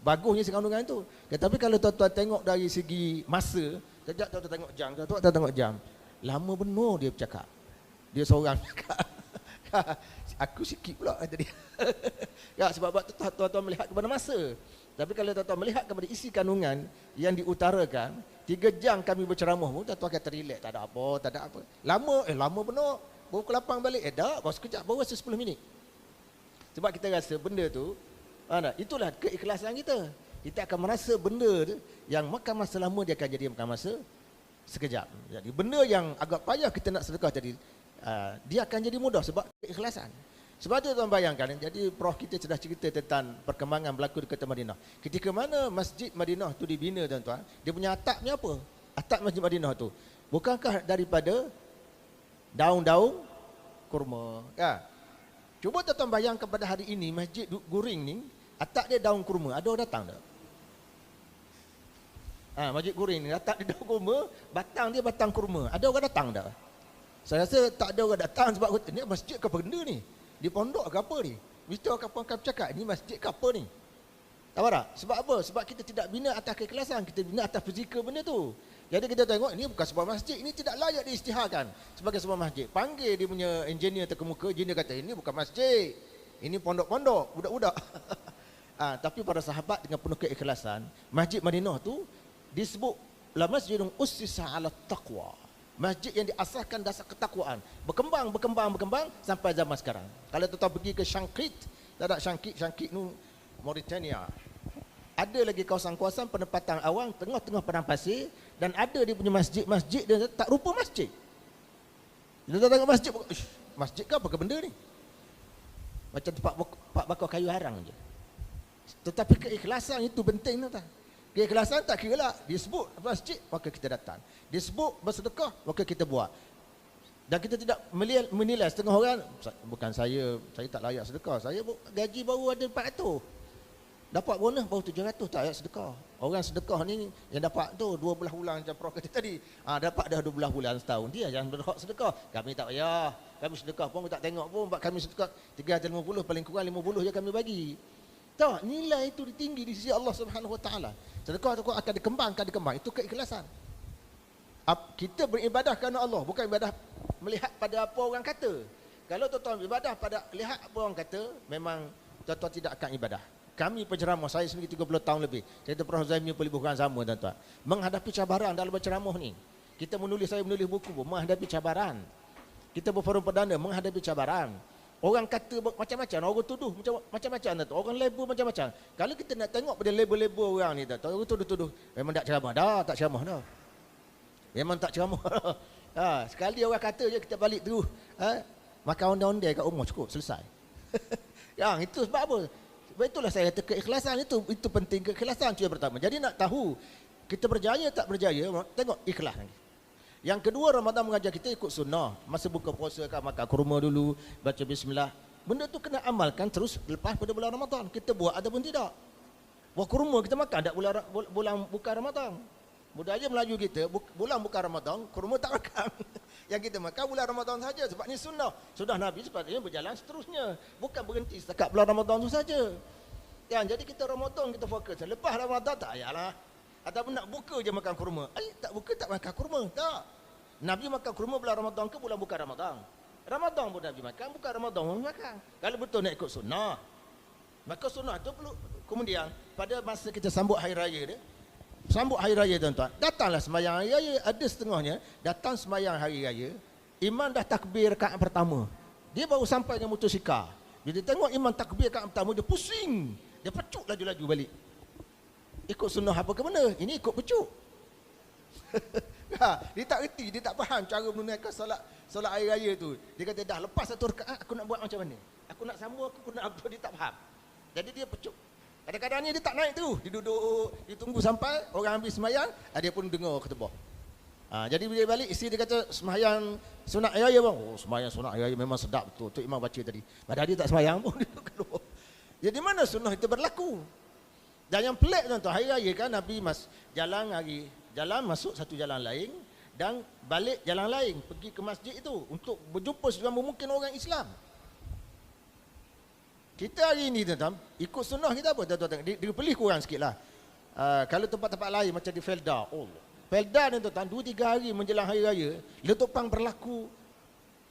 bagusnya isi kandungan tu. Tapi kalau tuan-tuan tengok dari segi masa, sekejap tuan-tuan tengok jam, tuan-tuan tengok jam, lama benar dia bercakap. Dia seorang bercakap. Aku sikit pula tadi. Ya, sebab tuan-tuan melihat kepada masa. Tapi kalau tuan-tuan melihat kepada isi kandungan yang diutarakan, 3 jam kami berceramah pun tuan-tuan kata relax, tak ada apa, tak ada apa. Lama benar. Baru ke 8 balik, dah, baru sekejap, baru rasa 10 minit. Sebab kita rasa benda tu, itulah keikhlasan kita. Kita akan merasa benda tu yang makan masa lama dia akan jadi makan masa sekejap. Jadi benda yang agak payah kita nak sedekah tadi, dia akan jadi mudah sebab keikhlasan. Sebab tu tuan bayangkan, jadi Prof kita sudah cerita tentang perkembangan berlaku di kota Madinah. Ketika mana Masjid Madinah tu dibina tuan-tuan, dia punya atapnya apa? Atap Masjid Madinah tu bukankah daripada daun-daun kurma? Ya. Cuba tuan-tuan bayangkan pada hari ini Masjid Guring ni, atap dia daun kurma. Ada orang datang tak? Masjid Guring ni, atap dia daun kurma, batang dia batang kurma. Ada orang datang tak? Saya rasa tak ada orang datang sebab ni masjid ke apa benda ni? Di pondok ke apa ni? Mesti orang kampung akan bercakap, ni masjid ke apa ni? Tahu tak? Sebab apa? Sebab kita tidak bina atas keikhlasan, kita bina atas fizikal benda tu. Jadi kita tengok ini bukan sebuah masjid, ini tidak layak diisytiharkan sebagai sebuah masjid. Panggil dia punya engineer terkemuka, engineer kata ini bukan masjid. Ini pondok-pondok, budak-budak. Tapi para sahabat dengan penuh keikhlasan, Masjid Madinah tu disebutlah masjidun ussisa ala taqwa. Masjid yang diasaskan dasar ketakwaan. Berkembang sampai zaman sekarang. Kalau tuan pergi ke Syankit, tak ada Syankit tu Mauritania. Ada lagi kawasan-kawasan penempatan awang tengah-tengah padang pasir dan ada dia punya masjid dia tak rupa masjid. Dia tengok masjid, masjid ke apa ke benda ni? Macam tempat bakar kayu harang je. Tetapi keikhlasan itu penting tu tak? Keikhlasan tak kira lah. Disebut masjid, maka kita datang. Disebut bersedekah, maka kita buat. Dan kita tidak menilai setengah orang, bukan saya tak layak sedekah. Saya gaji baru ada 400. Dapat bonus baru 700, tak layak sedekah. Orang sedekah ni yang dapat tu 12 bulan macam Prof kata tadi. Dapat dah 12 bulan setahun. Dia yang berhak sedekah. Kami tak payah. Kami sedekah pun tak tengok pun. Kami sedekah 350, paling kurang 50 je kami bagi. Tak, nilai itu tinggi di sisi Allah Subhanahu Wa Taala. Sedekah tu akan dikembang. Itu keikhlasan. Kita beribadah kerana Allah, bukan ibadah melihat pada apa orang kata. Kalau tuan-tuan ibadah pada lihat apa orang kata, memang tuan-tuan tidak akan ibadah. Kami penceramah, saya sendiri 30 tahun lebih. Saya tu Prof Zaimil pun lebih kurang sama tuan-tuan. Menghadapi cabaran dalam berceramah ni. Saya menulis buku pun menghadapi cabaran. Kita berforum perdana menghadapi cabaran. Orang kata macam-macam, orang tuduh macam-macam tuan-tuan. Orang label macam-macam. Kalau kita nak tengok pada label-label orang ni tuan-tuan, orang tuduh-tuduh memang tak ceramah dah, tak ceramah dah. Memang tak ceramah. Sekali orang kata je kita balik terus. Makan ondel-ondel kat rumah cukup, selesai. Yang itu sebab apa? Sebab itulah saya kata keikhlasan itu penting. Keikhlasan itu yang pertama. Jadi nak tahu kita berjaya tak berjaya, tengok ikhlas. Yang kedua, Ramadan mengajar kita ikut sunnah. Masa buka puasa kan makan kurma dulu, baca bismillah. Benda tu kena amalkan terus lepas pada bulan Ramadan. Kita buat ataupun tidak. Buah kurma kita makan tak bulan bukan Ramadan. Budaya Melayu kita, bulan bukan Ramadan, kurma tak makan. Yang kita makan bulan Ramadan saja sebab ni sunnah. Sunnah Nabi sepatutnya berjalan seterusnya. Bukan berhenti setakat bulan Ramadan tu saja. Jadi kita Ramadan kita fokus. Lepas Ramadan tak payahlah. Ataupun nak buka je makan kurma. Tak buka tak makan kurma. Tak. Nabi makan kurma bulan Ramadan ke bulan bukan Ramadan? Ramadan pun Nabi makan, bukan Ramadan pun makan. Kalau betul nak ikut sunnah, maka sunnah tu perlu. Kemudian pada masa kita sambut hari raya dia, tuan-tuan, datanglah sembahyang hari raya. Ada setengahnya datang sembahyang hari raya, imam dah takbir rakaat pertama, dia baru sampai dengan motosikal. Dia tengok imam takbir rakaat pertama, dia pusing, dia pecuk laju-laju balik. Ikut sunnah apa ke mana? Ini ikut pecuk. Dia tak reti, dia tak faham cara menunaikan solat hari raya tu. Dia kata dah lepas satu rakaat aku nak buat macam mana? Aku nak sambung, aku nak apa, dia tak faham. Jadi dia pecuk. Kadang-kadang ni dia tak naik tu, dia duduk, dia tunggu sampai orang habis sembahyang, dia pun dengar khutbah. Jadi bila balik, isteri dia kata sembahyang sunat hari raya bang. Sembahyang sunat hari raya memang sedap betul. Tu imam baca tadi. Padahal dia tak sembahyang pun, dia duduk keluar. Jadi mana sunnah itu berlaku? Dan yang pelik tuan-tuan, hari raya kan Nabi jalan masuk satu jalan lain dan balik jalan lain, pergi ke masjid itu untuk berjumpa selama mungkin orang Islam. Kita hari ini tuan-tuan, ikut sunnah kita apa tuan-tuan? Dia pelih kurang sikitlah. Kalau tempat-tempat lain macam di Felda, Felda ni tuan-tuan 2-3 hari menjelang hari raya, letupan berlaku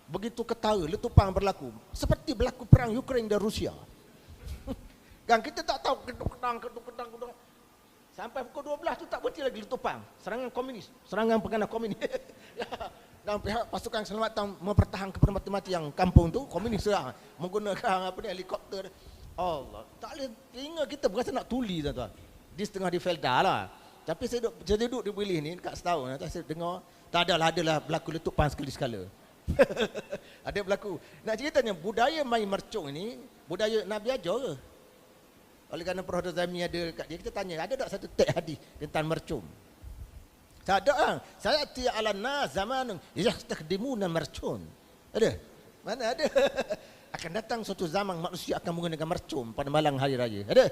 begitu ketara, letupan berlaku seperti berlaku perang Ukraine dan Rusia. Kan kita tak tahu kedung-kedang. Sampai pukul 12 tu tak berhenti lagi letupan. Serangan komunis, serangan penggana komunis. Dan pihak pasukan keselamatan mempertahankan mati-mati yang kampung tu, komunis serang menggunakan helikopter. Allah, tak boleh telinga kita berasa nak tuli tuan-tuan. Di setengah di Felda lah. Tapi saya duduk di Belih ni dekat setahun, saya dengar tak adalah berlaku letupan sekali-sekala. Ada berlaku. Nak ceritanya budaya main mercung ni budaya Nabi ajar ke? Oleh kerana Prof Zami ada kat dia, kita tanya, ada tak satu teks hadis tentang mercum? Tak ada lah. Saya tiya ala nas zamanun yastakhdimuna mercun. Ada? Mana ada? Akan datang suatu zaman manusia akan menggunakan mercum pada malam hari raya. Ada?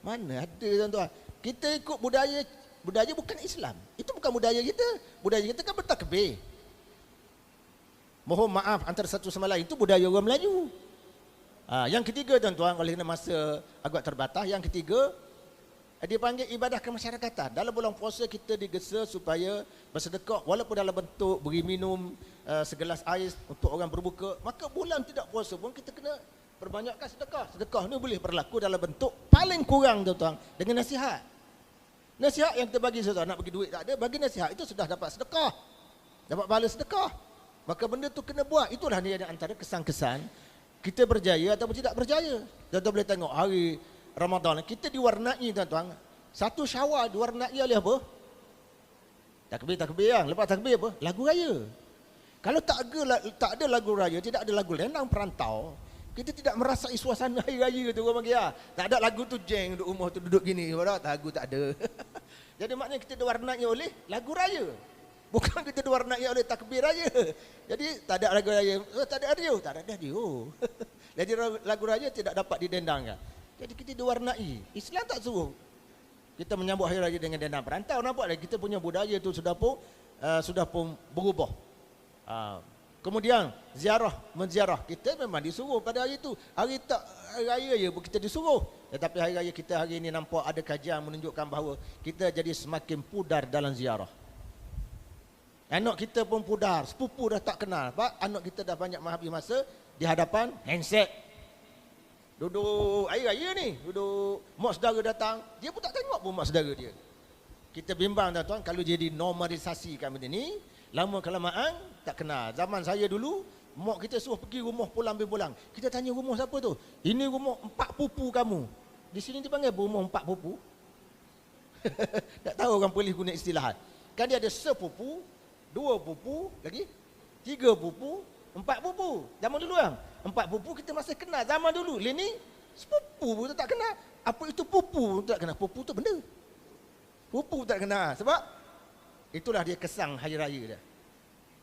Mana ada tuan-tuan? Kita ikut budaya bukan Islam. Itu bukan budaya kita. Budaya kita kan bertakbir. Mohon maaf antara satu sama lain, itu budaya orang Melayu. Yang ketiga tuan-tuan, oleh kerana masa agak terbatas, yang ketiga Dia panggil ibadah kemasyarakatan. Dalam bulan puasa kita digesa supaya bersedekah walaupun dalam bentuk beri minum segelas air untuk orang berbuka. Maka bulan tidak puasa pun kita kena perbanyakkan sedekah. Sedekah ni boleh berlaku dalam bentuk paling kurang tuan-tuan dengan nasihat. Nasihat yang kita bagi tuan-tuan, nak bagi duit tak ada, bagi nasihat itu sudah dapat sedekah. Dapat pahala sedekah. Maka benda tu kena buat. Itulah ni antara kesan-kesan kita berjaya ataupun tidak berjaya. Tuan-tuan boleh tengok hari Ramadan kita diwarnai tuan-tuan. Satu Syawal diwarnai oleh apa? Takbir yang. Lepas takbir apa? Lagu raya. Kalau tak ada lagu raya, tidak ada lagu lenang perantau, kita tidak merasai suasana hari raya tu orang panggil. Tak ada lagu tu jeng duduk rumah tu duduk gini, lagu tak ada. Jadi maknanya kita diwarnai oleh lagu raya. Bukan kita diwarnai oleh takbir raya. Jadi tak ada lagu raya, tak ada radio, tak ada radio. Jadi lagu raya tidak dapat didendangkan. Jadi kita diwarnai. Islam tak suruh kita menyambut hari raya dengan dendang perantau. Nampak tak? Kita punya budaya tu sudah pun berubah. Kemudian menziarah kita memang disuruh pada hari itu. Hari raya je kita disuruh. Tetapi hari raya kita hari ini nampak ada kajian menunjukkan bahawa kita jadi semakin pudar dalam ziarah. Anak kita pun pudar, sepupu dah tak kenal. Pak, anak kita dah banyak menghabis masa di hadapan handset. Duduk hari raya ni, duduk mak saudara datang, dia pun tak tengok pun mak saudara dia. Kita bimbang tuan-tuan, kalau jadi normalisasi kat benda ni, lama kelamaan tak kenal. Zaman saya dulu, mak kita suruh pergi rumah pulang. Kita tanya rumah siapa tu? Ini rumah 4 pupu kamu. Di sini dipanggil rumah 4 pupu. Tak tahu orang polis guna istilah. Kan dia ada sepupu, 2 pupu, lagi 3 pupu, 4 pupu. Zaman dulu kan 4 pupu kita masih kenal. Zaman dulu ni sepupu pun tak kenal. Apa itu pupu tak kenal. Pupu tu benda. Pupu tak kenal. Sebab itulah dia kesang hari raya dia.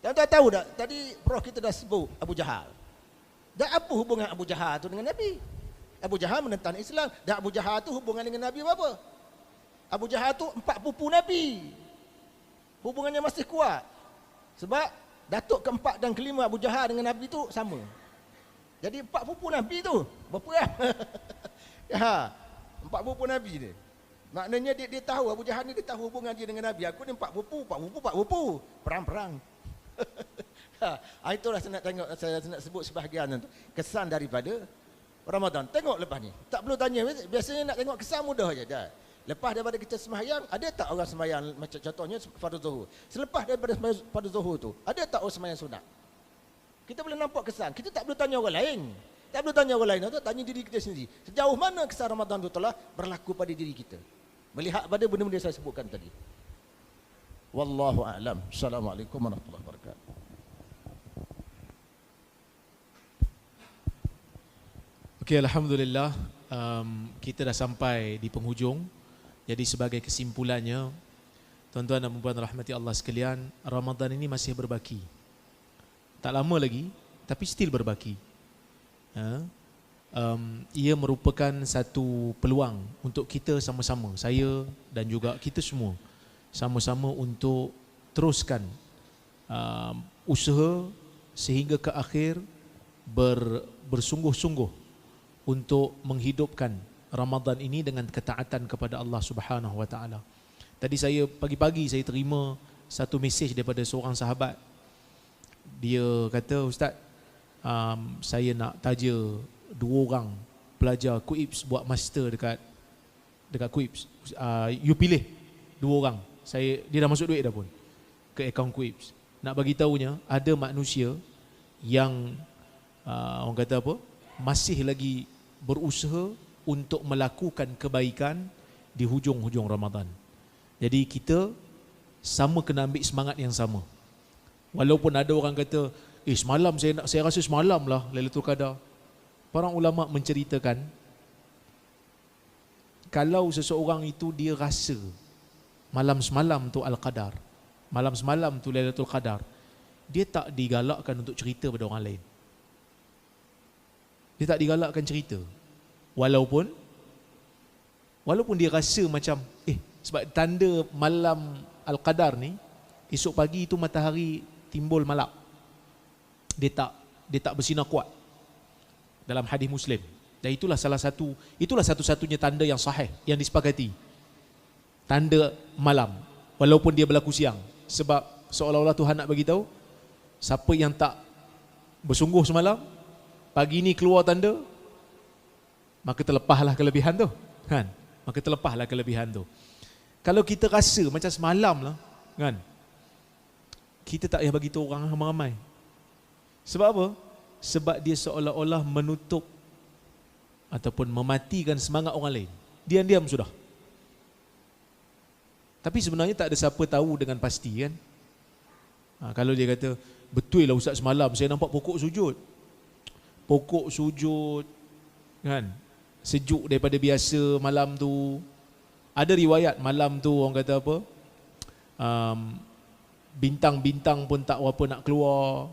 Tuan-tuan tahu tak? Tadi Prof kita dah sebut Abu Jahal. Dan apa hubungan Abu Jahal tu dengan Nabi? Abu Jahal menentang Islam. Dan Abu Jahal tu hubungan dengan Nabi apa? Abu Jahal tu 4 pupu Nabi. Hubungannya masih kuat. Sebab datuk keempat dan kelima Abu Jahal dengan Nabi tu sama. Jadi 4 pupu Nabi tu berperang. Ya, 4 pupu Nabi dia. Maknanya dia tahu, Abu Jahal ni dia tahu hubungan dia dengan Nabi. Aku ni 4 pupu. Perang-perang. Itulah saya nak tengok, saya nak sebut sebahagian tu. Kesan daripada Ramadan. Tengok lepas ni. Tak perlu tanya. Biasanya nak tengok kesan mudah je. Dah. Lepas daripada kita sembahyang, ada tak orang sembahyang macam contohnya fardu zuhur. Selepas daripada fardu zuhur tu, ada tak orang sembahyang sunat? Kita boleh nampak kesan. Kita tak perlu tanya orang lain. Tak perlu tanya orang lain, tanya diri kita sendiri. Sejauh mana kesan Ramadan itu telah berlaku pada diri kita? Melihat pada benda-benda yang saya sebutkan tadi. Wallahu a'lam. Assalamualaikum warahmatullahi wabarakatuh. Okey, alhamdulillah, kita dah sampai di penghujung. Jadi sebagai kesimpulannya, tuan-tuan dan puan-puan rahmati Allah sekalian, Ramadan ini masih berbaki. Tak lama lagi, tapi still berbaki. Ia merupakan satu peluang untuk kita sama-sama, saya dan juga kita semua, sama-sama untuk teruskan usaha sehingga ke akhir bersungguh-sungguh untuk menghidupkan Ramadan ini dengan ketaatan kepada Allah Subhanahu Wa Taala. Tadi saya pagi-pagi saya terima satu mesej daripada seorang sahabat. Dia kata, Ustaz, saya nak taja 2 orang pelajar KUIPS buat master dekat KUIPS. You pilih 2 orang. Dia dah masuk duit dah pun ke akaun KUIPS. Nak bagi tahunya ada manusia yang orang kata apa? Masih lagi berusaha untuk melakukan kebaikan di hujung-hujung Ramadan. Jadi kita sama kena ambil semangat yang sama. Walaupun ada orang kata, semalam saya rasa semalam lah Lailatul Qadar. Para ulama menceritakan, kalau seseorang itu dia rasa malam semalam tu Al-Qadar, malam semalam tu Lailatul Qadar, dia tak digalakkan untuk cerita pada orang lain. Dia tak digalakkan cerita. Walaupun dia rasa macam sebab tanda malam Al-Qadar ni, esok pagi itu matahari timbul malap. Dia tak bersinar kuat. Dalam hadis Muslim. Dan itulah satu-satunya tanda yang sahih yang disepakati. tanda malam walaupun dia berlaku siang. Sebab seolah-olah Tuhan nak bagi tahu siapa yang tak bersungguh semalam, pagi ni keluar tanda, maka terlepaslah kelebihan tu, kan? Maka terlepaslah kelebihan tu. Kalau kita rasa macam semalam lah, kan? Kita tak payah bagi tahu orang ramai-ramai. Sebab apa? Sebab dia seolah-olah menutup ataupun mematikan semangat orang lain. Diam-diam sudah. Tapi sebenarnya tak ada siapa tahu dengan pasti, kan? Kalau dia kata, betul lah Ustaz semalam saya nampak pokok sujud. Pokok sujud, kan? Sejuk daripada biasa malam tu. Ada riwayat malam tu orang kata apa? Bintang-bintang pun tak apa nak keluar.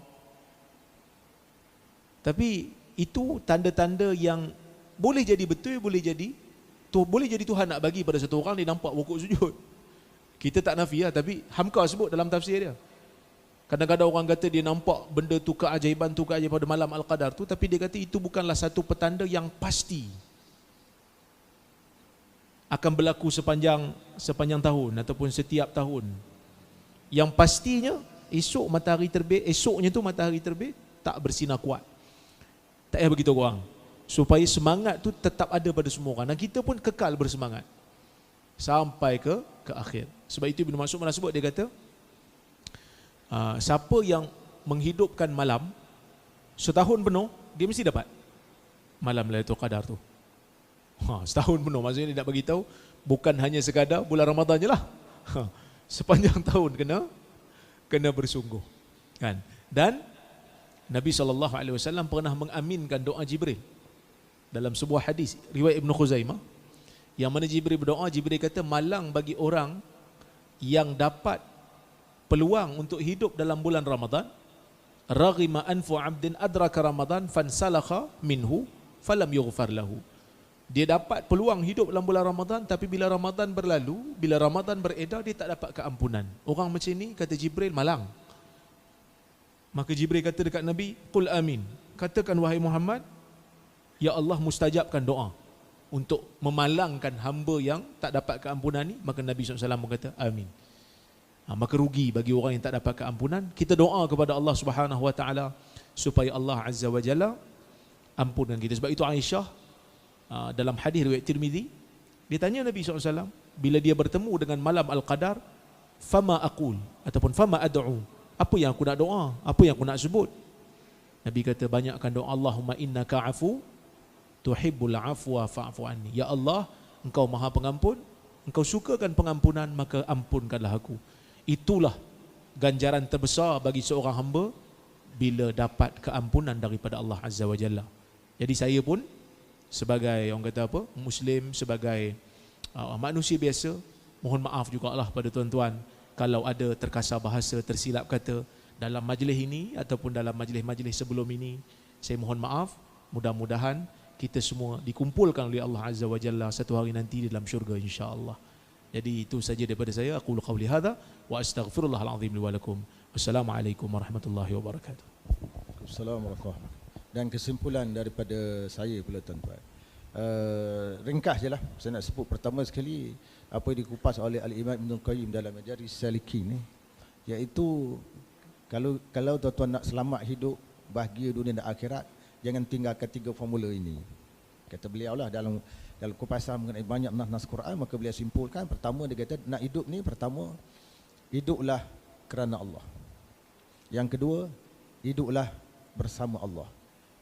Tapi itu tanda-tanda yang boleh jadi betul, boleh jadi Tuhan nak bagi pada satu orang dia nampak pokok sujud. Kita tak nafi lah, tapi Hamka sebut dalam tafsir dia. Kadang-kadang orang kata dia nampak benda tu keajaiban pada malam Al-Qadar tu, tapi dia kata itu bukanlah satu petanda yang pasti akan berlaku sepanjang tahun ataupun setiap tahun. Yang pastinya esoknya tu matahari terbit tak bersinar kuat. Tak payah beritahu orang, supaya semangat tu tetap ada pada semua orang, dan kita pun kekal bersemangat sampai ke akhir. Sebab itu Ibn Mas'ud pernah sebut, dia kata siapa yang menghidupkan malam setahun penuh, dia mesti dapat malam Lailatul Qadar tu. Setahun penuh, maksudnya dia nak bagi tahu bukan hanya sekadar bulan Ramadan je lah. Sepanjang tahun kena bersungguh, kan? Dan Nabi SAW pernah mengaminkan doa Jibril dalam sebuah hadis riwayat Ibn Khuzaimah, yang mana Jibril berdoa, Jibril kata, malang bagi orang yang dapat peluang untuk hidup dalam bulan Ramadan, raghima anfu 'abdin adraka Ramadan fansalakha minhu falam yughfar lahu. Dia dapat peluang hidup dalam bulan Ramadan, tapi bila Ramadan berlalu, bila Ramadan beredar, dia tak dapat keampunan. Orang macam ni, kata Jibril, malang. Maka Jibril kata dekat Nabi, qul amin, katakan wahai Muhammad, ya Allah mustajabkan doa untuk memalangkan hamba yang tak dapat keampunan ni. Maka Nabi SAW berkata amin. Maka rugi bagi orang yang tak dapat keampunan. Kita doa kepada Allah Subhanahu Wa Taala supaya Allah Azza wa Jalla ampunkan kita. Sebab itu Aisyah dalam hadis riwayat Tirmizi, dia tanya Nabi SAW bila dia bertemu dengan malam Al-Qadar, fama aqul ataupun fama ad'u, apa yang aku nak doa, apa yang aku nak sebut? Nabi kata, banyakkan doa, Allahumma innaka afu tuhibbul afwa fa'fu anni. Ya Allah, engkau maha pengampun, engkau sukakan pengampunan, maka ampunkanlah aku. Itulah ganjaran terbesar bagi seorang hamba bila dapat keampunan daripada Allah Azza wa Jalla. Jadi saya pun sebagai orang kata apa, Muslim, sebagai manusia biasa, mohon maaf jugalah pada tuan-tuan kalau ada terkasar bahasa, tersilap kata dalam majlis ini ataupun dalam majlis-majlis sebelum ini. Saya mohon maaf. Mudah-mudahan kita semua dikumpulkan oleh Allah Azza wa Jalla satu hari nanti di dalam syurga, insya-Allah. Jadi itu saja daripada saya. Aqulu qawli hadza wa astaghfirullahal azim li wa lakum. Wassalamualaikum warahmatullahi wabarakatuh. Assalamualaikum. Dan kesimpulan daripada saya pula tuan-tuan, ringkas je lah. Saya nak sebut pertama sekali apa yang dikupas oleh Al-Imam Ibn Qayyim dalam Majalis Salikin ni, iaitu kalau tuan-tuan nak selamat hidup, bahagia dunia dan akhirat, jangan tinggalkan 3 formula ini. Kata beliau lah dalam kupasan mengenai banyak nas Quran, maka beliau simpulkan, pertama dia kata nak hidup ni, pertama hiduplah kerana Allah. Yang kedua, hiduplah bersama Allah.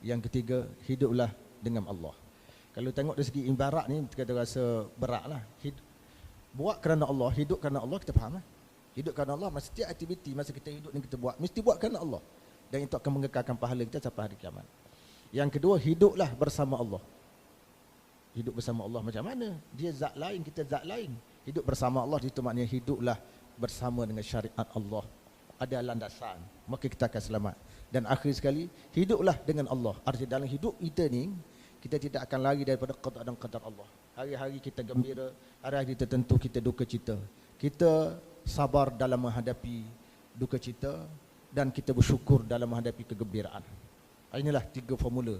Yang ketiga, hiduplah dengan Allah. Kalau tengok dari segi ibarat ni, kita rasa berat lah. Buat kerana Allah, hidup kerana Allah, kita faham lah. Hidup kerana Allah, masa setiap aktiviti masa kita hidup ni kita buat, mesti buat kerana Allah. Dan itu akan mengekalkan pahala kita sampai hari kiamat. Yang kedua, hiduplah bersama Allah. Hidup bersama Allah macam mana? Dia zat lain, kita zat lain. Hidup bersama Allah itu maknanya hiduplah bersama dengan syariat Allah. Ada landasan, maka kita akan selamat. Dan akhir sekali, hiduplah dengan Allah. Artinya dalam hidup kita ni, kita tidak akan lari daripada qada dan qadar Allah. Hari-hari kita gembira, hari-hari tertentu kita duka cita. Kita sabar dalam menghadapi duka cita, dan kita bersyukur dalam menghadapi kegembiraan. Inilah 3 formula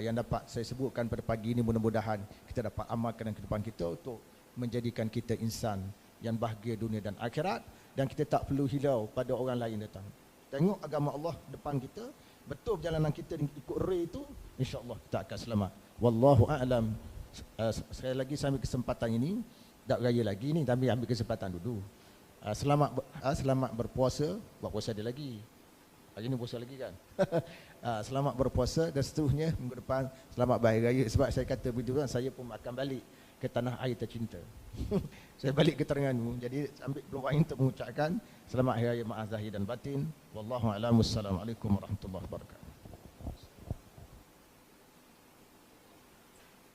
yang dapat saya sebutkan pada pagi ini. Mudah-mudahan kita dapat amalkan dalam kehidupan kita untuk menjadikan kita insan yang bahagia dunia dan akhirat, dan kita tak perlu hilau pada orang lain datang. Tengok agama Allah depan kita, betul perjalanan kita ikut ray itu, insya-Allah kita akan selamat. Wallahu a'lam. Sekali lagi saya ambil kesempatan ini, tak raya lagi ni, tapi ambil kesempatan dulu. Selamat berpuasa, buat puasa dia lagi. Hari ni puasa lagi kan. Selamat berpuasa dan seterusnya minggu depan selamat berhari raya. Sebab saya kata begitu kan, saya pun akan balik ke tanah air tercinta. Saya balik ke Terengganu. Jadi ambil peluang ini untuk mengucapkan selamat hari raya maaf zahir dan batin. Wallahu a'lam. Wassalamualaikum warahmatullahi wabarakatuh.